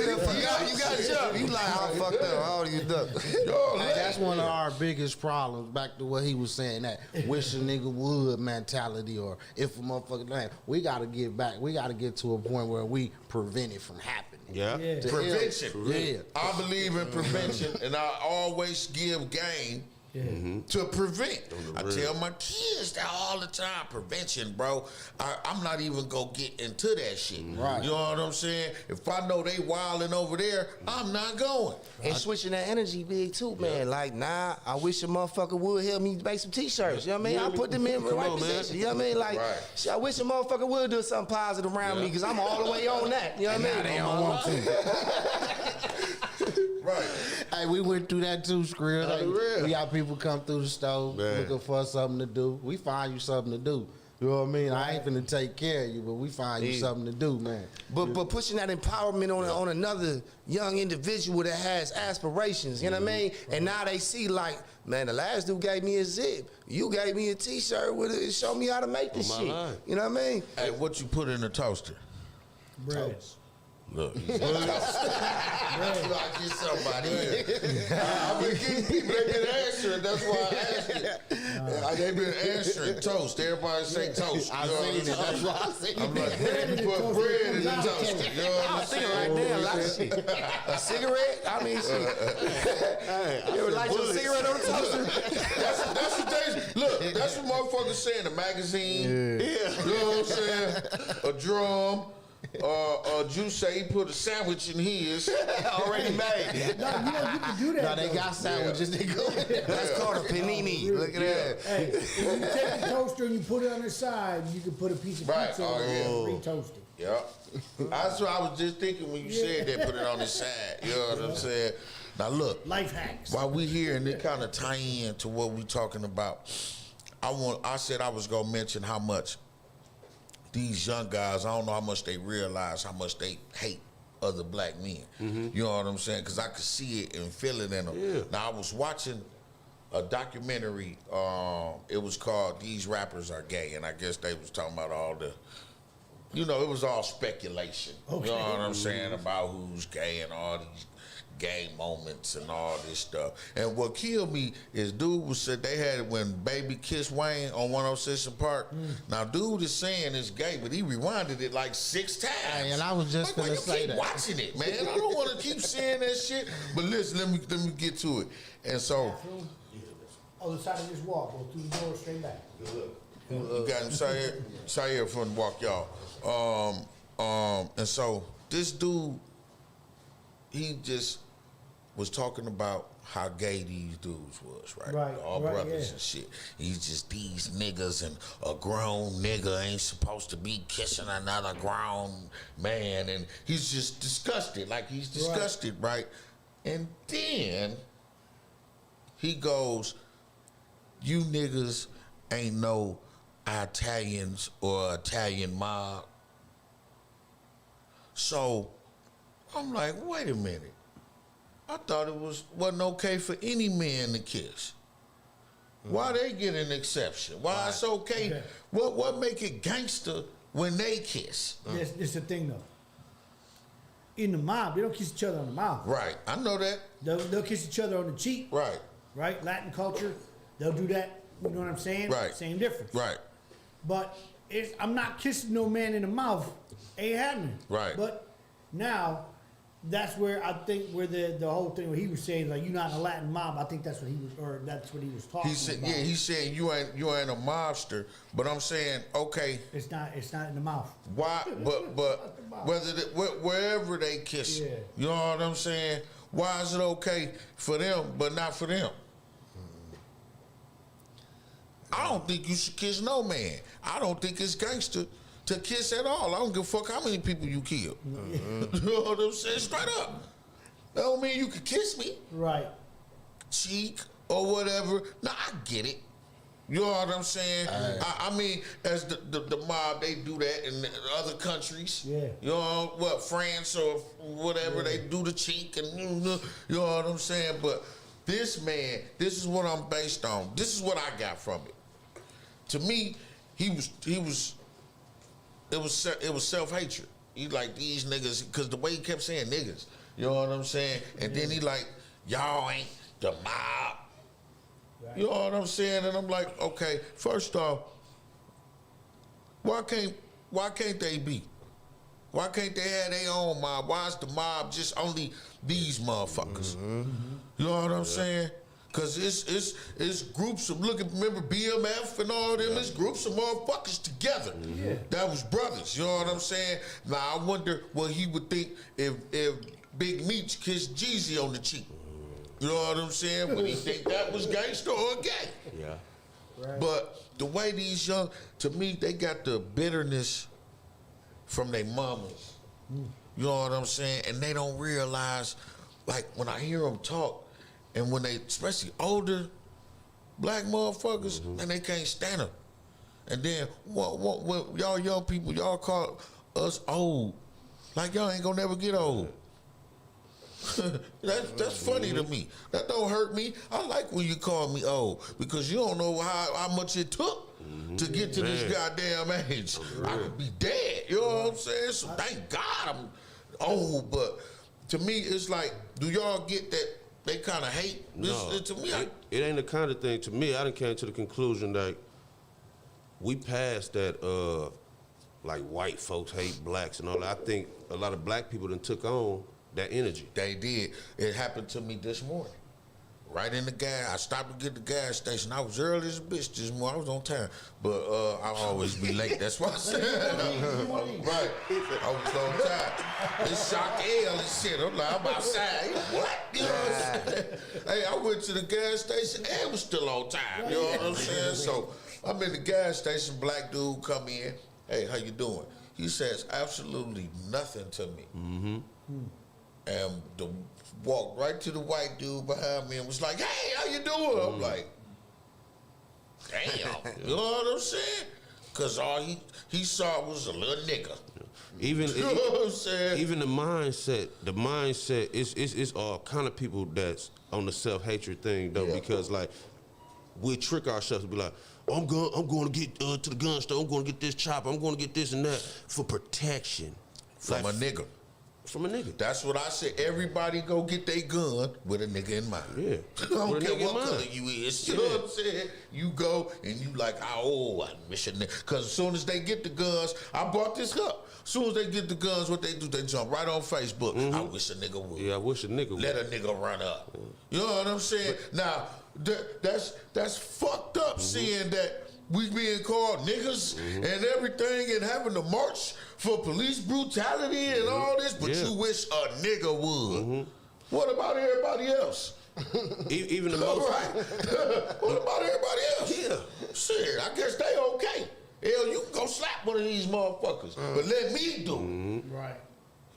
You got jump. You like, I'm fucked up. How old are you done? Hey, that's one of our biggest problems. Back to what he was saying, that wish a nigga would mentality, or if a motherfucker land. We gotta get back. We gotta get to a point where we prevent it from happening. Yeah. Prevention. Yeah. I believe in prevention, and I always give game to prevent. I tell my kids that all the time. Prevention, bro. I'm not even gonna get into that shit. Right. You know what I'm saying? If I know they wilding over there, I'm not going. And switching that energy big too, man. Like, nah, I wish a motherfucker would help me make some t-shirts. You know what I mean? I'll put them in the right position. You know what I mean? Like, I wish a motherfucker would do something positive around me, because I'm all the way on that. You know what I mean? They don't want to. Right. Hey, we went through that too, Skrill. For real. We got people come through the store looking for something to do. We find you something to do. You know what I mean? I ain't finna take care of you, but we find you something to do, man. But pushing that empowerment on another young individual that has aspirations, you know what I mean? And now they see, like, man, the last dude gave me a zip. You gave me a t-shirt with it. Show me how to make this shit. You know what I mean? Hey, what you put in the toaster? Bread. Look, I get somebody here. I've been getting people that been answering. That's why I asked it. They've been answering toast. Everybody say toast. I seen it. That's why I seen I'm it. like, you put bread in the toaster. You know what I I'm was thinking saying? right there, a lot of shit. A cigarette? I mean, shit. You ever light your cigarette on the toaster? That's what they look. That's what motherfuckers say in the magazine. Yeah. You know what I'm saying? A drum. Juice say he put a sandwich in his Already made. No, you don't get to do that. No, they though. got sandwiches. They go. That's called a panini. Look at that. Hey, if you take the toaster and you put it on the side, you can put a piece of pizza on it and re-toast it. Yep. That's what I was just thinking when you said that. Put it on his side. You know what I'm saying? Now look. Life hacks. While we here and it kind of tie in to what we talking about, I said I was gonna mention how much these young guys, I don't know how much they realize how much they hate other black men. You know what I'm saying? Because I could see it and feel it in them. Yeah. Now, I was watching a documentary. It was called These Rappers Are Gay, and I guess they was talking about all the, it was all speculation. Okay. You know what I'm saying? About who's gay and all these gay moments and all this stuff. And what killed me is dude said they had it when Baby kissed Wayne on 106 and Park. Now dude is saying it's gay, but he rewinded it like 6 times. Hey, and I was just Like, gonna you say keep that. watching it, man. I don't want to keep saying that shit. But listen, let me get to it. And so Other side of this wall, go through the door, straight back. you got him Sayer from the walk, y'all. And so this dude, he just was talking about how gay these dudes was, right? Right, All right, brothers yeah. and shit. He's just these niggas, and a grown nigga ain't supposed to be kissing another grown man, and he's just disgusted, like he's disgusted, right? And then he goes, you niggas ain't no Italians or Italian mob. So I'm like, wait a minute. I thought it wasn't okay for any man to kiss. Why they get an exception? Why it's okay? What make it gangster when they kiss? This is the thing though. In the mob, they don't kiss each other on the mouth. Right, I know that. They'll kiss each other on the cheek. Right, Right? Latin culture, they'll do that. You know what I'm saying? Right. Same difference. right. But I'm not kissing no man in the mouth. Ain't happening. Right. But now, that's where I think where the whole thing where he was saying like you're not in a Latin mob. I think that's what he was talking He said, about. yeah, he's saying you ain't a mobster, but I'm saying, okay, It's not in the mouth. why? But wherever they kiss, Yeah. you know what I'm saying? Why is it okay for them but not for them? I don't think you should kiss no man. I don't think it's gangster to kiss at all. I don't give a fuck how many people you kill. You know what I'm saying? Straight up. That don't mean you can kiss me, Right. cheek or whatever. Nah, I get it. You know what I'm saying? I mean, as the mob, they do that in other countries. Yeah. You know what, France or whatever, they do the cheek and you know what I'm saying? But this man, this is what I'm based on. This is what I got from it. To me, it was self-hatred. He like, these niggas, because the way he kept saying niggas, you know what I'm saying? And then he like, y'all ain't the mob. Right. You know what I'm saying? And I'm like, okay, first off, why can't they be? Why can't they have their own mob? Why is the mob just only these motherfuckers? You know what I'm saying? Cause it's groups of remember BMF and all them. It's groups of motherfuckers together. That was brothers. You know what I'm saying? Now I wonder what he would think if Big Meech kissed Jeezy on the cheek. You know what I'm saying? Would he think that was gangster or gay? Yeah. Right. But the way these young, to me, they got the bitterness from their mamas. You know what I'm saying? And they don't realize, like when I hear them talk, and when they, especially older black motherfuckers, and they can't stand them. And then what y'all young people, y'all call us old. Like y'all ain't gonna never get old. That's funny to me. That don't hurt me. I like when you call me old because you don't know how much it took to get to this goddamn age. I could be dead. You know what I'm saying? So thank God I'm old. But to me, it's like, do y'all get that they kind of hate? No, to me, it ain't the kind of thing. To me, I done came to the conclusion that we passed that like white folks hate blacks and all that. I think a lot of black people done took on that energy. They did. It happened to me this morning. Right in the gas. I stopped to get the gas station. I was early as a bitch this morning. I was on time. But I always be late. That's what I said. Right. I was on time. It's shock L and shit. I'm like, I'm outside. What? You know what I'm saying? Hey, I went to the gas station and was still on time. You know what I'm saying? So I'm in the gas station. Black dude come in. Hey, how you doing? He says absolutely nothing to me. And walked right to the white dude behind me and was like, hey, how you doing? I'm like, damn. You know what I'm saying? Because all he saw was a little nigga. Even you know what I'm saying? Even the mindset it's all kind of people that's on the self-hatred thing though, because like we trick ourselves to be like, oh, I'm going to get to the gun store, I'm going to get this chopper, I'm going to get this and that for protection. From a nigga. From a nigga. That's what I said. Everybody go get their gun with a nigga in mind. Yeah. I don't care what color you is. You know what I'm saying? You go and you like, oh, I miss a nigga. Because as soon as they get the guns, I brought this up. As soon as they get the guns, what they do, they jump right on Facebook. I wish a nigga would. Yeah, I wish a nigga would. Let a nigga run up. You know what I'm saying? Now, that's fucked up seeing that we being called niggas and everything and having to march for police brutality and all this, but you wish a nigga would. What about everybody else? Even the most. Right. What about everybody else? Yeah. Shit, I guess they okay. Hell, you can go slap one of these motherfuckers, but let me do it. Right.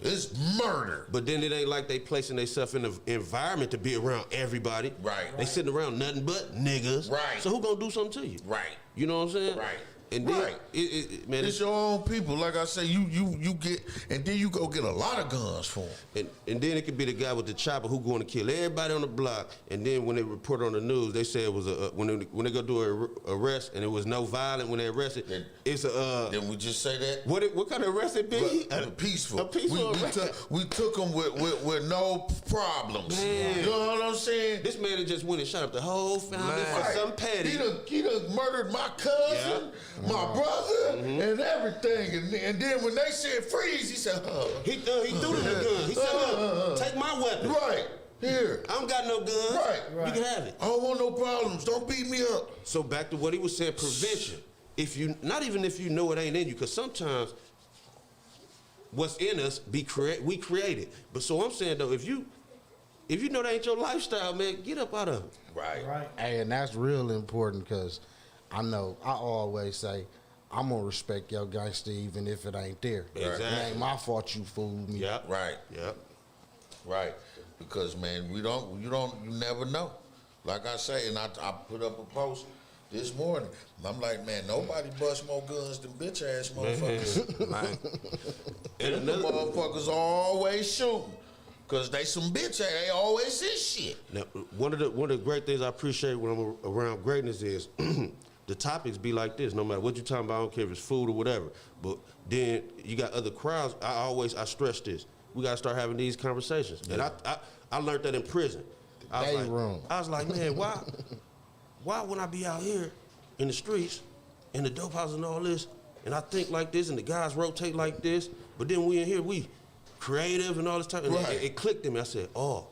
It's murder. But then it ain't like they placing themselves in an environment to be around everybody. Right. They sitting around nothing but niggas. Right. So who gonna do something to you? Right. You know what I'm saying? Right. And then, right. Man, it's your own people. Like I say, you get, and then you go get a lot of guns for them. And then it could be the guy with the chopper who going to kill everybody on the block. And then when they report on the news, they say it was when they go do an arrest and it was no violence when they arrested. It's a. Didn't we just say that? What kind of arrest it be? Peaceful. A peaceful arrest. We took them with no problems. Man. You know what I'm saying? This man had just went and shot up the whole family for some petty. He done murdered my cousin, my brother, and everything. And then when they said freeze, he said, He threw the gun. He said, take my weapon. Right. Here. I don't got no guns. Right. You can have it. I don't want no problems. Don't beat me up. So back to what he was saying, prevention. If you, not even if you know it ain't in you, because sometimes what's in us we create it. But so I'm saying though, if you know that ain't your lifestyle, man, get up out of it. Right. Hey, and that's real important because I know I always say I'm gonna respect your gangster even if it ain't there. Exactly. It ain't my fault you fooled me. Yep. Right. Yep. Right. Because man, you never know. Like I say, and I put up a post this morning. I'm like, man, nobody bust more guns than bitch ass motherfuckers. Man. And the motherfuckers always shooting. Cause they some bitch, they always is shit. Now, one of the great things I appreciate when I'm around greatness is the topics be like this. No matter what you're talking about, I don't care if it's food or whatever. But then you got other crowds. I stress this. We gotta start having these conversations. And I learned that in prison. I was like, man, why when I be out here in the streets, in the dope house and all this, and I think like this, and the guys rotate like this, but then we in here, we creative and all this type, and it clicked in me. I said, oh,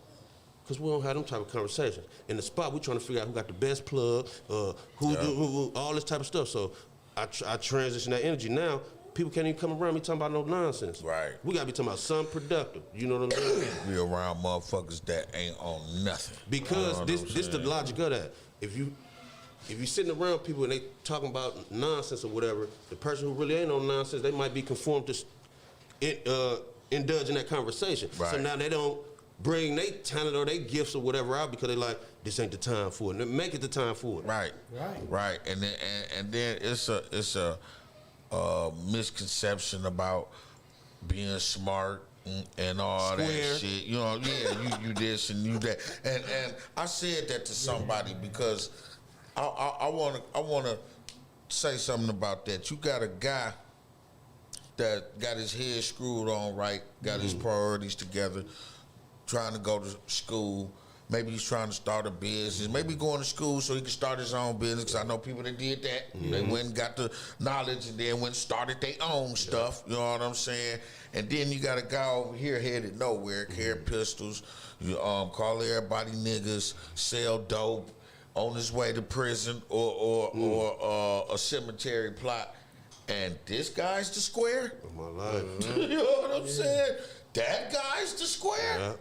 because we don't have them type of conversations. In the spot, we trying to figure out who got the best plug, who, all this type of stuff. So I transition that energy. Now, people can't even come around me talking about no nonsense. Right. We gotta be talking about something productive. You know what I'm saying? Be around motherfuckers that ain't on nothing. Because this the logic of that. If you sitting around people and they talking about nonsense or whatever, the person who really ain't on nonsense, they might be conformed to indulge in that conversation. Right. So now they don't bring their talent or their gifts or whatever out because they like, this ain't the time for it. And make it the time for it. Right. And then it's a misconception about being smart and all that shit. You know, you this and you that. And I said that to somebody because I wanna say something about that. You got a guy that got his head screwed on right, got his priorities together, trying to go to school. Maybe he's trying to start a business. Maybe going to school so he can start his own business. Because I know people that did that. They went and got the knowledge and then went and started their own stuff. You know what I'm saying? And then you got a guy over here headed nowhere, carry pistols, you call everybody niggas, sell dope, on his way to prison or a cemetery plot. And this guy's the square? My life. You know what I'm saying? That guy's the square? Yeah.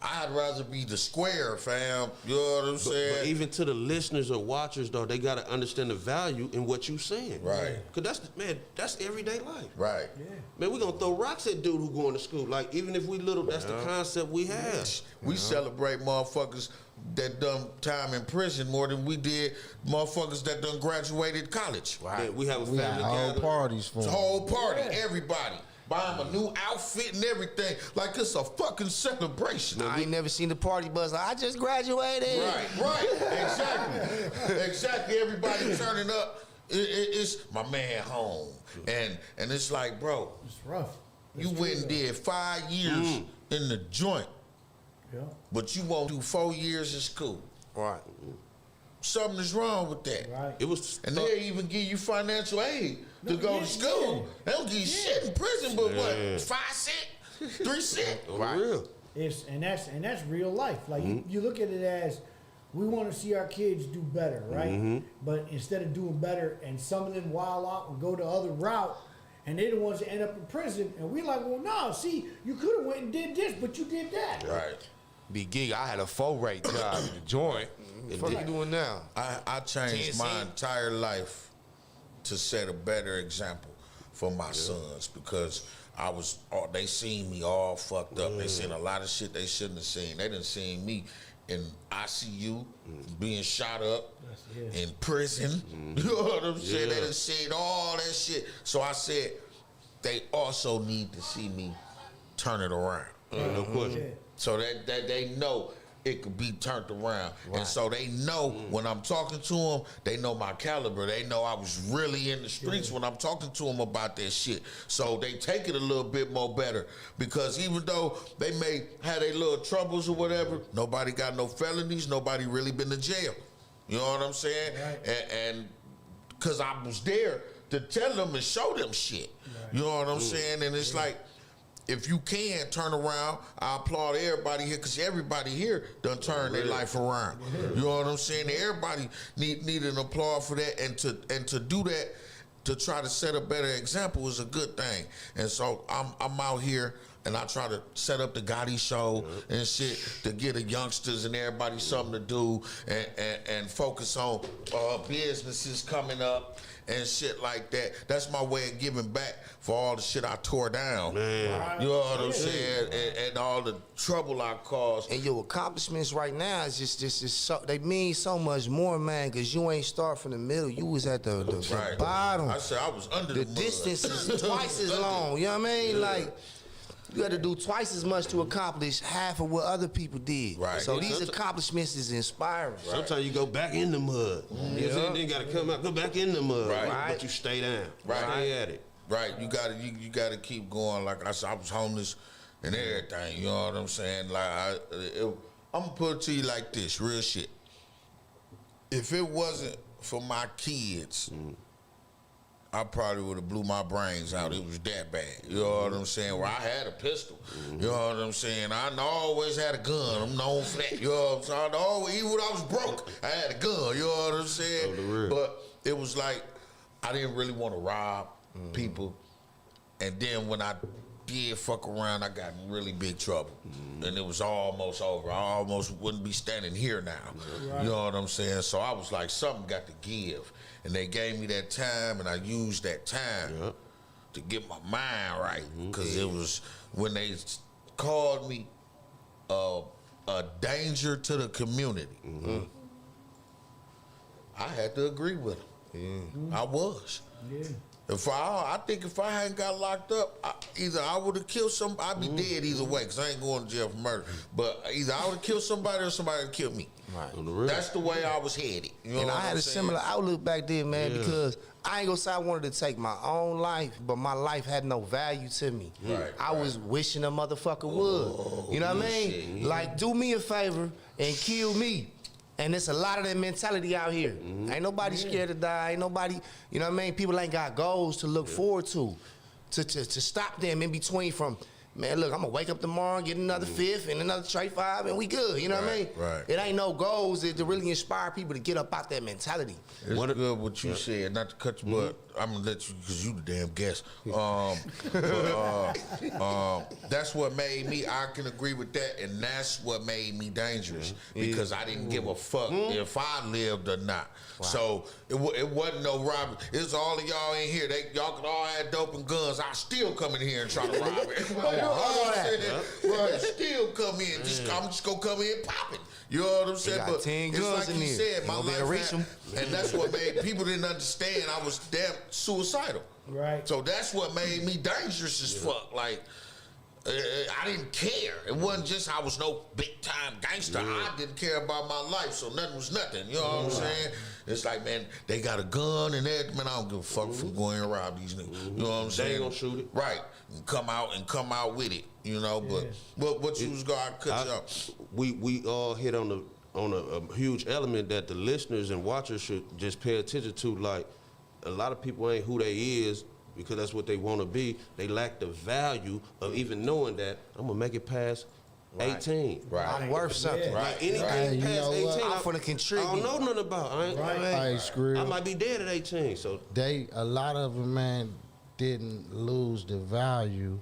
I'd rather be the square, fam. You know what I'm saying? But even to the listeners or watchers, though, they got to understand the value in what you saying. Right. Because that's everyday life. Right. Yeah. Man, we going to throw rocks at dude who going to school. Like, even if we little, that's the concept we have. We celebrate motherfuckers that done time in prison more than we did motherfuckers that done graduated college. Right. We have a We got family whole gathering. parties for It's a 'em. whole party, everybody. Buy him a new outfit and everything. Like it's a fucking celebration. I ain't never seen the party bus. Like, I just graduated. Right, exactly. Everybody turning up. It's my man home, and it's like, bro, It's rough. you went and did 5 years in the joint, Yeah. but you won't do 4 years in school. Right. Something is wrong with that. Right. It was And they even give you financial aid to go to school. They don't give you shit in prison, but what? 5 cents, 3 cents. for real. And that's real life. Like you look at it as we want to see our kids do better, right? But instead of doing better, and some of them wild out and go the other route, and they're the ones that end up in prison. And we like, well, no, see, you could have went and did this, but you did that. Right. Big gig. I had a 4-rate job in the joint. What you doing now? I changed my entire life to set a better example for my sons because they seen me all fucked up. They seen a lot of shit they shouldn't have seen. They done seen me in ICU, being shot up, in prison. You know what I'm saying? They done seen all that shit. So I said, they also need to see me turn it around. No question. So that they know it could be turned around. Right. And so they know when I'm talking to them, they know my caliber. They know I was really in the streets when I'm talking to them about that shit. So they take it a little bit more better because even though they may have their little troubles or whatever, nobody got no felonies, nobody really been to jail. You know what I'm saying? Right. And because I was there to tell them and show them shit. Right. You know what I'm saying? And it's like, if you can turn around, I applaud everybody here because everybody here done turned their life around. You know what I'm saying? Everybody need an applause for that, and to do that, to try to set a better example is a good thing. And so I'm out here and I try to set up the Gotti show and shit to get the youngsters and everybody something to do and focus on businesses coming up and shit like that. That's my way of giving back for all the shit I tore down. Man. You know what I'm saying? And all the trouble I caused. And your accomplishments right now is just so, they mean so much more, man, because you ain't start from the middle. You was at the bottom. I said I was under the mud. Distance is twice as long. You know what I mean? Like, You got to do twice as much to accomplish half of what other people did. Right. So Yeah, these sometimes- accomplishments is inspiring. Sometimes you go back in the mud. You know what I'm saying? Then gotta come out, go back in the mud. Right. But you stay down. Right. Stay at it. Right, you gotta keep going. Like I said, I was homeless and everything. You know what I'm saying? Like I'm gonna put it to you like this, real shit. If it wasn't for my kids, I probably would have blew my brains out. It was that bad. You know what I'm saying? Where I had a pistol. You know what I'm saying? I always had a gun. I'm known for that. You know what I'm saying? Even when I was broke, I had a gun. You know what I'm saying? Oh, the real. But it was like I didn't really want to rob people. And then when I did fuck around, I got in really big trouble. And it was almost over. I almost wouldn't be standing here now. Right. You know what I'm saying? So I was like, something got to give. And they gave me that time, and I used that time to get my mind right. Because it was when they called me a danger to the community. I had to agree with them. I was. Yeah. I think if I hadn't got locked up, either I would have killed somebody. I'd be dead either way, because I ain't going to jail for murder. But either I would have killed somebody or somebody would kill me. Right. That's the way I was headed. You know And what I had I'm a saying? similar outlook back then, man, because I ain't gonna say I wanted to take my own life, but my life had no value to me. Right, I was wishing a motherfucker would. You know what I mean? shit, Like, do me a favor and kill me. And there's a lot of that mentality out here. Ain't nobody scared to die. Ain't nobody, you know what I mean? People ain't got goals to look forward to stop them in between from, man, look, I'm gonna wake up tomorrow, get another fifth and another tray 5, and we good. You know what I mean? Right. It ain't no goals to really inspire people to get up out that mentality. It's good what you said, not to cut you, but I'm gonna let you, because you the damn guest. That's what made me, I can agree with that, and that's what made me dangerous, because I didn't give a fuck if I lived or not. So it wasn't no robbery. It's all of y'all in here. Y'all could all have dope and guns. I still come in here and try to rob it. You know what I'm saying? Right. Still come in. I'm just gonna come in popping. You know what I'm saying? got 10 it's guns like in you here. said, Ain't my gonna be able to life reach had, 'em. and that's what made people didn't understand I was damn suicidal. Right. So that's what made me dangerous as fuck. Like, I didn't care. It wasn't just I was no big time gangster. I didn't care about my life, so nothing was nothing. You know what I'm saying? It's like, man, they got a gun and everything. Man, I don't give a fuck for going and rob these niggas. You know what I'm saying? ain't gonna shoot it. Right. And come out with it. You know, but what you was going to cut you off. We all hit on a huge element that the listeners and watchers should just pay attention to. Like, a lot of people ain't who they is because that's what they want to be. They lack the value of even knowing that I'm gonna make it past 18. Right. I'm worth something. Yeah. Like anything Hey, you past know 18, what? I'm finna contribute. I don't know nothing about. Hey, Skrill. I might be dead at 18. So A lot of them, man, didn't lose the value.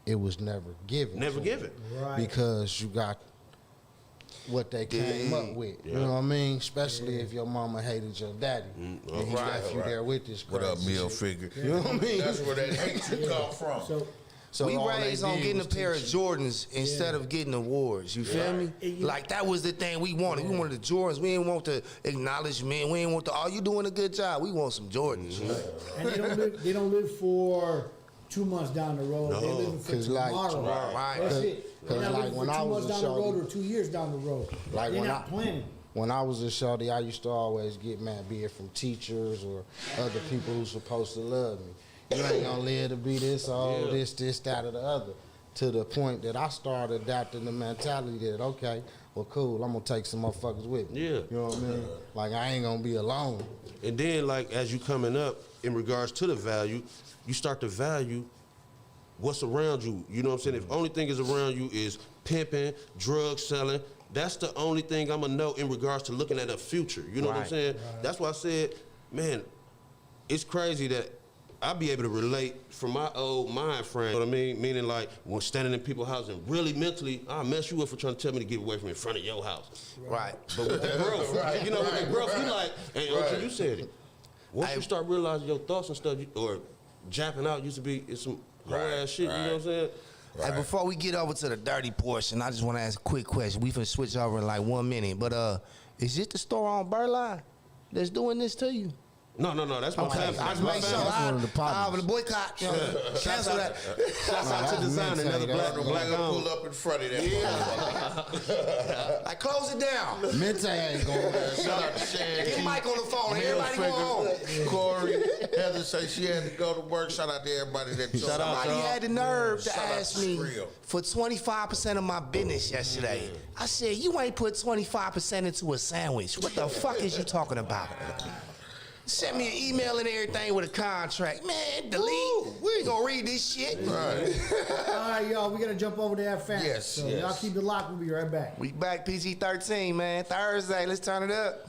It was never given. never to give them. it. Right. Because you got what they came up with. You know what I mean? Especially if your mama hated your daddy. And he left you there with this What up, crazy meal shit. figure? You know what I mean? That's where that hatred come from. So We all they raised on did getting a was pair of teach you. Jordans instead of getting awards. You feel me? And Like, that was the thing we wanted. We wanted the Jordans. We didn't want the acknowledgement. We didn't want the, oh, you doing a good job. We want some Jordans. and they don't live for 2 months down the road. They live for 'Cause like- tomorrow. Right. That's 'Cause- it. They're 'cause not like living when for I 2 was months a down the shorty- road or 2 years down the road. Like They're when not planning. When I was a shorty, I used to always get mad, be it from teachers or other people who's supposed to love me. You ain't gonna live to be this old, this, that, or the other. To the point that I started adapting the mentality that, okay, well, cool, I'm gonna take some motherfuckers with me. Yeah. You know what I mean? Like, I ain't gonna be alone. And then, like, as you coming up in regards to the value, you start to value what's around you. You know what I'm saying? If only thing is around you is pimping, drug selling, that's the only thing I'm gonna know in regards to looking at a future. You know what I'm Right. saying? That's why I said, man, it's crazy that I be able to relate from my old mind frame. You know what I mean? Meaning, like, when standing in people's house and really mentally, I'll mess you up for trying to tell me to get away from in front of your house. Right. But with the growth, you know, with the growth, you like, and until you said it. Once you start realizing your thoughts and stuff, or japping out used to be some whole ass shit, you know what I'm saying? Hey, before we get over to the dirty portion, I just want to ask a quick question. We finna switch over in like 1 minute. But is it the store on Burline that's doing this to you? No, that's my family. I That's just my make sure family. one of the I partners. the boycott. You know, cancel that. Shouts out to Design, another black Pull owned. up in front of that. Like close it down. Mente ain't going there. Shout out to Shan. Get Mike on the phone. Everybody go home. Corey, Heather say she had to go to work. Shout out to everybody that told Shout out, Somebody had the nerve to Shout out ask to me Skrill. for 25% of my business yesterday. I said, you ain't put 25% into a sandwich. What the fuck is you talking about? Sent me an email and everything with a contract. Man, delete. We ain't gonna read this shit. Right. All right, y'all, we got to jump over to that fan. Yes, So yes. y'all keep it locked. We'll be right back. We back PG-13, man. Thursday. Let's turn it up.